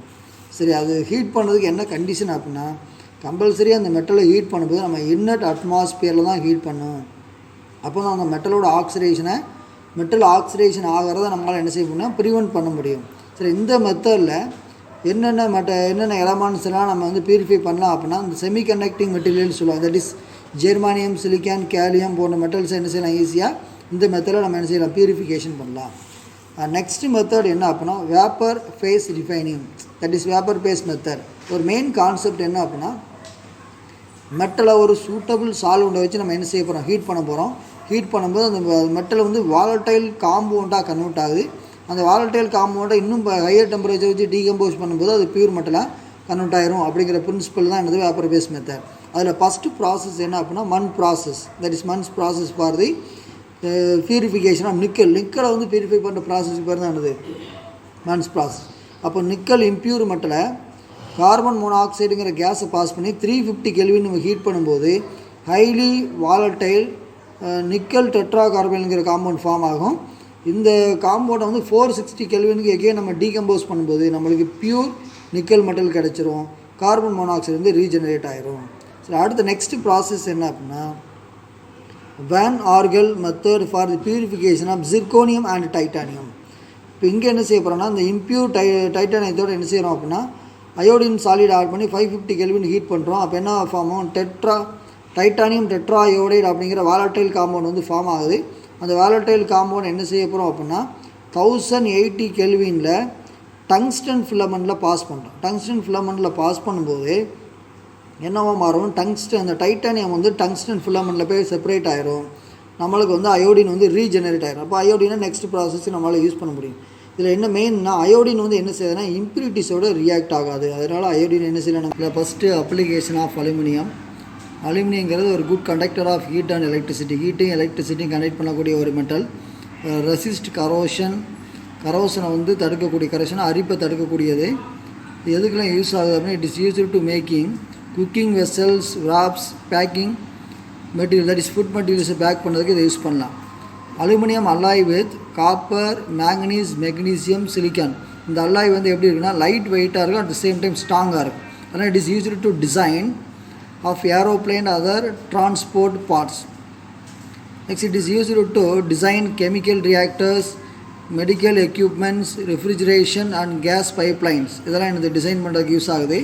Speaker 1: சரி. அது ஹீட் பண்ணுறதுக்கு என்ன கண்டிஷன் அப்படின்னா கம்பல்சரி அந்த மெட்டலை ஹீட் பண்ணும்போது நம்ம இன்னட் அட்மாஸ்பியரில் தான் ஹீட் பண்ணணும். அப்போ தான் அந்த மெட்டல் ஆக்சிடேஷன் ஆகிறத நம்மளால் என்ன செய்ய முடியும்னா ப்ரிவெண்ட் பண்ண முடியும். சரி. இந்த மெத்தடில் என்னென்ன எலமெண்ட்ஸ் எல்லாம் நம்ம வந்து பியூரிஃபை பண்ணலாம் அப்படின்னா இந்த செமி கண்டக்டிங் மெட்டீரியல் சொல்லுவாங்க. That is germanium, silicon, gallium போன்ற மெட்டல்ஸை என்ன செய்யலாம் ஈஸியாக இந்த மெத்தடில் நம்ம என்ன செய்யலாம் பியூரிஃபிகேஷன் பண்ணலாம். நெக்ஸ்ட் மெத்தட் என்ன அப்படின்னா vapour phase refining. That is vapour phase method. ஒரு மெயின் கான்செப்ட் என்ன அப்படின்னா மெட்டலை ஒரு சூட்டபிள் சால்வெண்ட்டை வச்சு நம்ம என்ன செய்ய போகிறோம் ஹீட் பண்ண போகிறோம். ஹீட் பண்ணும்போது அந்த மெட்டலை வந்து வாலட்டைல் காம்பவுண்டாக கன்வெர்ட் ஆகுது. அந்த வாலட்டைல் காம்பவுண்டை இன்னும் ஹையர் டெம்பரேச்சர் வச்சு டீகம்போஸ் பண்ணும்போது அது பியூர் மெட்டலாக கன்வெர்ட் ஆயிரும். அப்படிங்கிற பிரின்சிபல் தான் என்னது வேப்பர் பேஸ் மெத்தட். அதில் ஃபஸ்ட்டு ப்ராசஸ் என்ன அப்படின்னா Mond process. That is Mond's process for the purification of நிக்கலை வந்து பியூரிஃபை பண்ணுற ப்ராசஸ்க்கு பேர் தான் என்னது மன்ஸ் ப்ராசஸ். அப்போ நிக்கல் இம்ப்யூர் மெட்டலை கார்பன் மோனாக்சைடுங்கிற கேஸை பாஸ் பண்ணி 350 கெல்வின் நம்ம ஹீட் பண்ணும்போது ஹைலி வாலட்டைல் நிக்கல் டெட்ரா கார்பனுங்கிற காம்பவுண்ட் ஃபார்ம் ஆகும். இந்த காம்பவுண்டை வந்து 460 கெல்வினுக்கு எகெயின் நம்ம டீகம்போஸ் பண்ணும்போது நம்மளுக்கு பியூர் நிக்கல் மெட்டல் கிடச்சிரும். கார்பன் மோனாக்சைடு வந்து ரீஜெனரேட் ஆயிரும். சரி. அடுத்த நெக்ஸ்ட் ப்ராசஸ் என்ன அப்படின்னா van Arkel method for the purification of zirconium and titanium. இப்போ இங்கே என்ன செய்ய போகிறோம்னா இந்த இம்ப்யூர் டைட்டானியத்தோடு என்ன செய்கிறோம் அப்படின்னா அயோடின் சாலிட் ஆட் பண்ணி 550 கெல்வின் ஹீட் பண்ணுறோம். அப்போ என்ன ஃபார்ம் ஆகும், டைட்டானியம் டெட்ரா அயோடைடு அப்படிங்கிற வாலட்டைல் காம்பவுண்ட் வந்து ஃபார்ம் ஆகுது. அந்த வாலட்டைல் காம்பவுண்ட் என்ன செய்ய போகிறோம் அப்படின்னா 1080 கெல்வினில் டங்ஸ்டன் ஃபிலமெண்ட்டில் பாஸ் பண்ணுறோம். டங்ஸ்டன் ஃபிலமெண்ட்டில் பாஸ் பண்ணும்போது என்னவோ மாறும், அந்த டைட்டானியம் வந்து டங்ஸ்டன் ஃபிலமெண்ட்டில் போய் செப்பரேட் ஆகிரும். நம்மளுக்கு வந்து அயோடின் வந்து ரீஜெனரேட் ஆகிடும். அப்போ அயோடினை நெக்ஸ்ட் ப்ராசஸ் நம்மளால் யூஸ் பண்ண முடியும். இதில் என்ன மெயின்னா அயோடின் வந்து என்ன செய்யுதுன்னா இம்ப்யூரிட்டிஸோடு ரியாக்ட் ஆகாது. அதனால் அயோடின் என்ன செய்யலாம். இதில் ஃபஸ்ட்டு அப்ளிகேஷன் ஆஃப் அலுமினியம். அலுமினியங்கிறது ஒரு good conductor of heat and electricity. ஹீட்டையும் எலக்ட்ரிசிட்டியும் கண்டக்ட் பண்ணக்கூடிய ஒரு மெட்டல். ரெசிஸ்ட் கரோஷனை வந்து தடுக்கக்கூடிய, அரிப்பை தடுக்கக்கூடியது. இது எதுக்கெல்லாம் யூஸ் ஆகுது அப்படின்னா it is used to making cooking vessels, wraps, packing material, that is food மெட்டீரியல்ஸை பேக் பண்ணுறதுக்கு இதை யூஸ் பண்ணலாம். Aluminium alloy with copper, manganese, magnesium, silicon. இந்த அல்லாய் வந்து எப்படி இருக்குன்னா லைட் வெயிட்டாக இருக்கும், அட் த சேம் டைம் ஸ்ட்ராங்காக இருக்கும். அதனால் it is used to design of aeroplane other transport parts. Next it is used to design chemical reactors, medical equipments, refrigeration and gas pipelines. இதெல்லாம் எனக்கு டிசைன் பண்ணுறதுக்கு யூஸ் ஆகுது.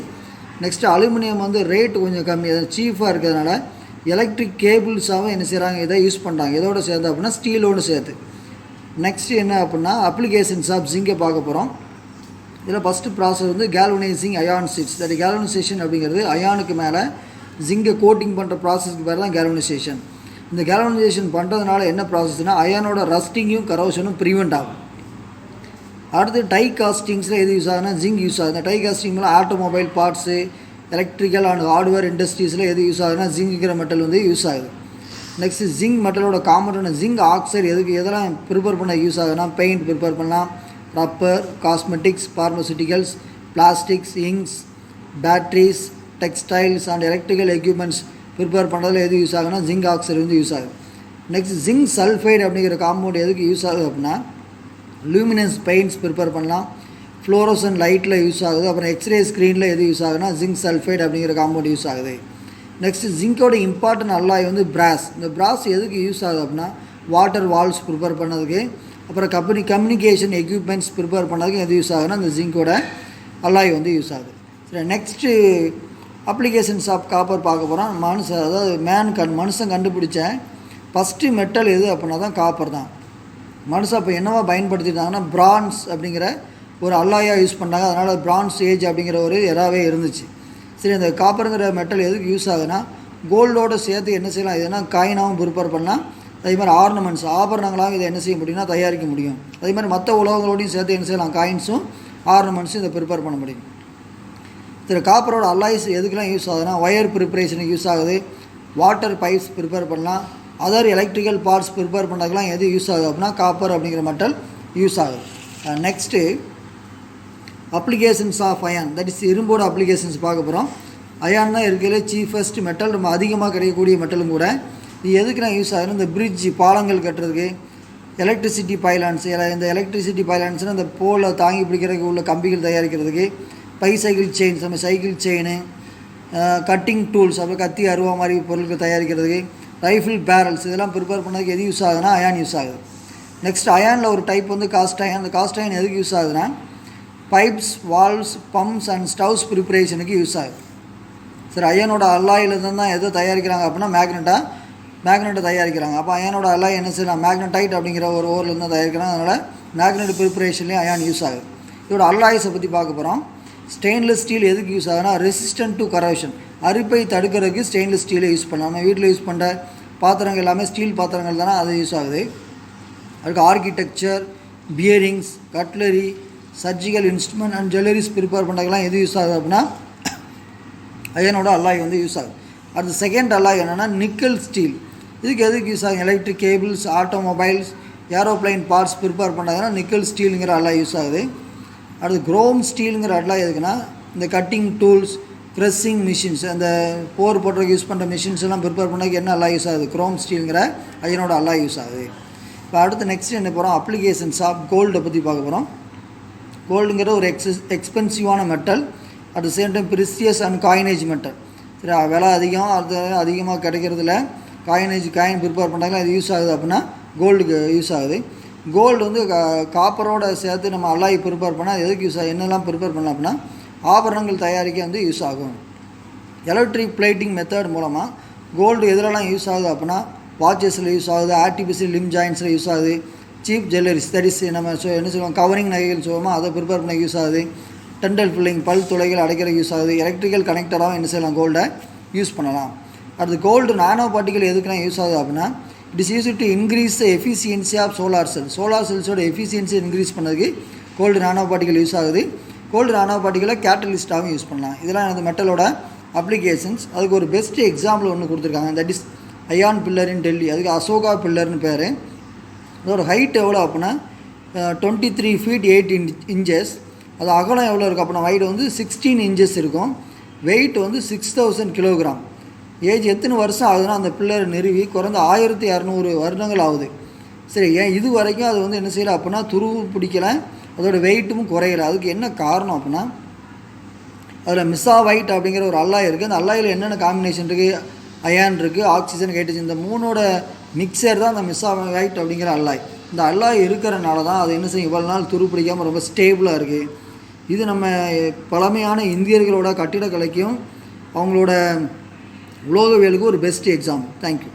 Speaker 1: Next aluminium வந்து rate கொஞ்சம் கம்மி, அது சீஃபாக இருக்கிறதுனால எலக்ட்ரிக் கேபிள்ஸாகவும் என்ன செய்கிறாங்க, இதை யூஸ் பண்ணுறாங்க. எதோடு சேர்ந்து அப்படின்னா ஸ்டீலோடு சேர்த்து. நெக்ஸ்ட்டு என்ன அப்படின்னா அப்ளிகேஷன்ஸ் ஆஃப் ஜிங்கை பார்க்க போகிறோம். இதில் ஃபஸ்ட்டு ப்ராசஸ் வந்து galvanising ion seeds. That galvanisation அப்படிங்கிறது அயானுக்கு மேலே ஜிங்கை கோட்டிங் பண்ணுற ப்ராசஸ்க்கு பேர் தான் கேல்வனைசேஷன். இந்த கேல்வனைசேஷன் பண்ணுறதுனால என்ன ப்ராசஸ்னால் அயானோட ரஸ்டிங்கும் கரோஷனும் ப்ரிவெண்ட் ஆகும். அடுத்து டை காஸ்டிங்ஸில் எது யூஸ் ஆகுதுன்னா ஜிங்க் யூஸ் ஆகுது. இந்த டை காஸ்டிங் மேலே automobile parts, electrical and hardware இண்டஸ்ட்ரீஸில் எது யூஸ் ஆகுதுன்னா ஜிங்குங்கிற மெட்டல் வந்து யூஸ் ஆகுது. நெக்ஸ்ட்டு ஜிங்க் மெட்டலோட காம்பவுண்டான ஜிங்க் ஆக்சைடு எதெல்லாம் ப்ரிப்பேர் பண்ண யூஸ் ஆகுதுன்னா பெயிண்ட் ப்ரிப்பேர் பண்ணலாம், rubber, cosmetics, pharmaceuticals, plastics, inks, batteries, textiles and electrical equipments prepare பண்ணுறதுல எது யூஸ் ஆகுதுன்னா ஜிங்க் ஆக்சைடு வந்து யூஸ் ஆகுது. நெக்ஸ்ட் ஜிங்க் சல்ஃபைடு அப்படிங்கிற காம்பவுண்ட் எதுக்கு யூஸ் ஆகுது அப்படின்னா லூமினஸ் பெயிண்ட்ஸ் ப்ரிப்பேர் பண்ணலாம், ஃப்ளோரோசன் லைட்டில் யூஸ் ஆகுது. அப்புறம் எக்ஸ்ரே ஸ்க்ரீனில் எது யூஸ் ஆகுதுன்னா ஜிங்க் சல்ஃபைடு அப்படிங்கிற காம்பவுண்ட் யூஸ் ஆகுது. நெக்ஸ்ட்டு ஜிங்கோட இம்பார்ட்டன்ட் அல்லாய் வந்து பிராஸ். இந்த பிராஸ் எதுக்கு யூஸ் ஆகுது அப்படின்னா வாட்டர் வால்வ்ஸ் ப்ரிப்பேர் பண்ணதுக்கு, அப்புறம் கம்யூனிகேஷன் எக்யூப்மெண்ட்ஸ் ப்ரிப்பேர் பண்ணதுக்கு எது யூஸ் ஆகுதுன்னா இந்த ஜிங்கோட அல்லாய் வந்து யூஸ் ஆகுது. சரி, நெக்ஸ்ட்டு அப்ளிகேஷன்ஸ் ஆஃப் காப்பர் பார்க்க போகிறோம். அதாவது மனுஷன் கண்டுபிடிச்ச ஃபஸ்ட்டு மெட்டல் எது அப்படின்னா தான் காப்பர் தான். மனுஷன் அப்போ என்னவா பயன்படுத்திட்டாங்கன்னா பிரான்ஸ் அப்படிங்கிற ஒரு அல்லாயாக யூஸ் பண்ணாங்க. அதனால் பிரான்ஸ் ஏஜ் அப்படிங்கிற ஒரு எராவே இருந்துச்சு. சரி, அந்த காப்பருங்கிற மெட்டல் எதுக்கு யூஸ் ஆகுதுன்னா கோல்டோடு சேர்த்து என்ன செய்யலாம், இதுனா காயினாகவும் ப்ரிப்பேர் பண்ணலாம். அதே மாதிரி ஆர்னமெண்ட்ஸ், ஆபரணங்களாகவும் இதை என்ன செய்ய முடியும்னா தயாரிக்க முடியும். அதே மாதிரி மற்ற உலகங்களோடையும் சேர்த்து என்ன செய்யலாம், காயின்ஸும் ஆர்னமெண்ட்ஸும் இதை ப்ரிப்பேர் பண்ண முடியும். இதில் காப்பரோட அல்லாய்ஸ் எதுக்கெல்லாம் யூஸ் ஆகுதுன்னா ஒயர் ப்ரிப்பரேஷனுக்கு யூஸ் ஆகுது, வாட்டர் பைப்ஸ் ப்ரிப்பேர் பண்ணலாம், அதர் எலக்ட்ரிக்கல் பார்ட்ஸ் ப்ரிப்பேர் பண்ணுறதுக்கெலாம் எது யூஸ் ஆகுது அப்படின்னா காப்பர் அப்படிங்கிற மெட்டல் யூஸ் ஆகுது. Next applications of iron, that is இரும்போட அப்ளிகேஷன்ஸ் பார்க்க போகிறோம். அயான் தான் இருக்கிறதுல சீஃபஸ்ட் மெட்டல், ரொம்ப அதிகமாக கிடைக்கக்கூடிய மெட்டலும் கூட. இது எதுக்கு நான் யூஸ் ஆகுதுன்னா இந்த பிரிட்ஜ், பாலங்கள் கட்டுறதுக்கு, எலக்ட்ரிசிட்டி பைலான்ஸ், இந்த எலக்ட்ரிசிட்டி பைலான்ஸ்னால் இந்த போலை தாங்கி பிடிக்கிறதுக்கு உள்ள கம்பிகள் தயாரிக்கிறதுக்கு, பைசைக்கிள் செயின்ஸ், நம்ம சைக்கிள் செயின், கட்டிங் டூல்ஸ், அப்புறம் கத்தி அருவா மாதிரி பொருட்கள் தயாரிக்கிறதுக்கு, ரைஃபிள் பேரல்ஸ், இதெல்லாம் ப்ரிப்பேர் பண்ணதுக்கு எது யூஸ் ஆகுதுன்னா அயான் யூஸ் ஆகுது. நெக்ஸ்ட் அயானில் ஒரு டைப் வந்து காஸ்ட் அயான். அந்த காஸ்ட் அயான் எதுக்கு யூஸ் ஆகுதுன்னா pipes, valves, pumps and stoves ப்ரிப்பரேஷனுக்கு யூஸ் ஆகுது. சரி, அயனோட அல்லாயிலேருந்து தான் எதை தயாரிக்கிறாங்க அப்படின்னா மேக்னெட்டை தயாரிக்கிறாங்க. அப்போ அயனோட அல்லாய் என்ன செய்யலாம், மேக்னடைட் அப்படிங்கிற ஒரு ஓர்லேருந்து தான் தயாரிக்கிறாங்க. அதனால் மேக்னெட் ப்ரிப்பரேஷன்லேயும் அயான் யூஸ் ஆகுது. இதோட அல்லாய்ஸை பற்றி பார்க்க போகிறோம். ஸ்டெயின்லெஸ் ஸ்டீல் எதுக்கு யூஸ் ஆகுதுன்னா ரெசிஸ்டன்ட் டு கரோஷன், அரிப்பை தடுக்கிறதுக்கு ஸ்டெயின்லெஸ் ஸ்டீலை யூஸ் பண்ணலாம். நம்ம வீட்டில் யூஸ் பண்ணுற பாத்திரங்கள் எல்லாமே ஸ்டீல் பாத்திரங்கள் தானே, அது யூஸ் ஆகுது. அதுக்கு architecture, bearings, cutlery, surgical instrument and jewelleries prepare பண்ணுறதுக்கெல்லாம் எது யூஸ் ஆகுது அப்படின்னா அயனோட அல்லாய் வந்து யூஸ் ஆகுது. அடுத்து செகண்ட் அல்லாய் என்னென்னா நிக்கல் ஸ்டீல். இதுக்கு எதுக்கு யூஸ் ஆகுது, electric cables, automobiles, aeroplane parts prepare பண்ணுறதுனா நிக்கல் ஸ்டீலுங்கிற அல்லாய் யூஸ் ஆகுது. அடுத்து குரோம் ஸ்டீலுங்கிற அல்லாய் எதுக்குன்னா இந்த கட்டிங் டூல்ஸ், ப்ரெஸ்ஸிங் மிஷின்ஸ், அந்த போர் போடுறதுக்கு யூஸ் பண்ணுற மிஷின்ஸ் எல்லாம் ப்ரிப்பேர் பண்ணுறதுக்கு என்ன அல்லாய் யூஸ் ஆகுது, குரோம் ஸ்டீலுங்கிற அயனோட அல்லாய் யூஸ் ஆகுது. இப்போ அடுத்து நெக்ஸ்ட் என்ன போகிறோம், அப்ளிகேஷன்ஸ் ஆஃப் கோல்டை பற்றி பார்க்க போகிறோம். கோல்டுங்கிற ஒரு எக்ஸ்பென்சிவான metal, at the same time precious and coinage metal. சரி, விலை அதிகம், அது அதிகமாக கிடைக்கிறதுல காயின் ப்ரிப்பேர் பண்ணுறாங்களா அது யூஸ் ஆகுது அப்படின்னா கோல்டுக்கு யூஸ் ஆகுது. கோல்டு வந்து காப்பரோட சேர்த்து நம்ம அல்லாய் ப்ரிப்பேர் பண்ணால் அது எதுக்கு யூஸ் ஆகும், என்னெல்லாம் ப்ரிப்பேர் பண்ணலாம் அப்படின்னா ஆபரணங்கள் தயாரிக்க வந்து யூஸ் ஆகும். எலக்ட்ரிக் பிளேட்டிங் மெத்தட் மூலமாக கோல்டு எதுலலாம் யூஸ் ஆகுது அப்படின்னா வாட்சஸில் யூஸ் ஆகுது, ஆர்டிஃபிஷியல் லிம் ஜாயின்ஸில் யூஸ் ஆகுது, சீப் ஜுவல்லரிஸ் தட் இஸ் நம்ம என்ன சொல்லுவோம் கவரிங் நகைகள் சொல்லுவோமோ அதை ப்ரிப்பேர் பண்ண யூஸ் ஆகுது, டெண்டல் ஃபில்லிங் பல் துளைகள் அடைக்கிற யூஸ் ஆகுது, எலக்ட்ரிக்கல் கனெக்டராகவும் என்ன செய்யலாம் கோல்டை யூஸ் பண்ணலாம். அடுத்து கோல்டு நானோ பார்ட்டிகல் எதுக்குலாம் யூஸ் ஆகுது அப்படின்னா it is use to increase the efficiency of solar செல்ஸோட எஃபிஷியன்சி இன்க்ரீஸ் பண்ணதுக்கு கோல்டு நானோ பார்ட்டிகல் யூஸ் ஆகுது. கோல்டு நானோ பார்ட்டிகளை கேட்டலிஸ்ட்டாகவும் யூஸ் பண்ணலாம். இதெல்லாம் அந்த மெட்டலோட அப்ளிகேஷன்ஸ். அதுக்கு ஒரு பெஸ்ட் எக்ஸாம்பிள் ஒன்று கொடுத்துருக்காங்க, that is iron pillar in Delhi. அதுக்கு அசோகா பில்லர்னு பேர். அதோட ஹைட் எவ்வளோ அப்படின்னா 23 feet 8 inches. அது அகலம் எவ்வளோ இருக்குது அப்படின்னா வைட் வந்து 16 inches இருக்கும். வெயிட் வந்து 6000 kilogram. ஏஜ் எத்தனை வருஷம் ஆகுதுன்னா அந்த பில்லர் நிறுவி குறைந்த 1200 வருடங்கள் ஆகுது. சரி, ஏன் இது வரைக்கும் அது வந்து என்ன செய்யலை அப்படின்னா துருவு பிடிக்கலை, அதோட வெயிட்டும் குறையலை. அதுக்கு என்ன காரணம் அப்படின்னா அதில் மிசாவைட் அப்படிங்கிற ஒரு அல்லாய் இருக்குது. அந்த அல்லாயில் என்னென்ன காம்பினேஷன் இருக்குது, அயான் இருக்குது, ஆக்சிஜன், ஹைட்ரஜன், இந்த மூணோட மிக்சர் தான் அந்த மிசாவைட் அப்படிங்கிற அல்லாய். இந்த அல்லாய் இருக்கிறனால தான் அது என்ன செய்யும் இவ்வளோ நாள் துரு பிடிக்காமல் ரொம்ப ஸ்டேபிளாக இருக்குது. இது நம்ம பழமையான இந்தியர்களோட கட்டிடக்கலைக்கும் அவங்களோட உலோகவியலுக்கும் ஒரு பெஸ்ட் எக்ஸாம்பிள். தேங்க்யூ.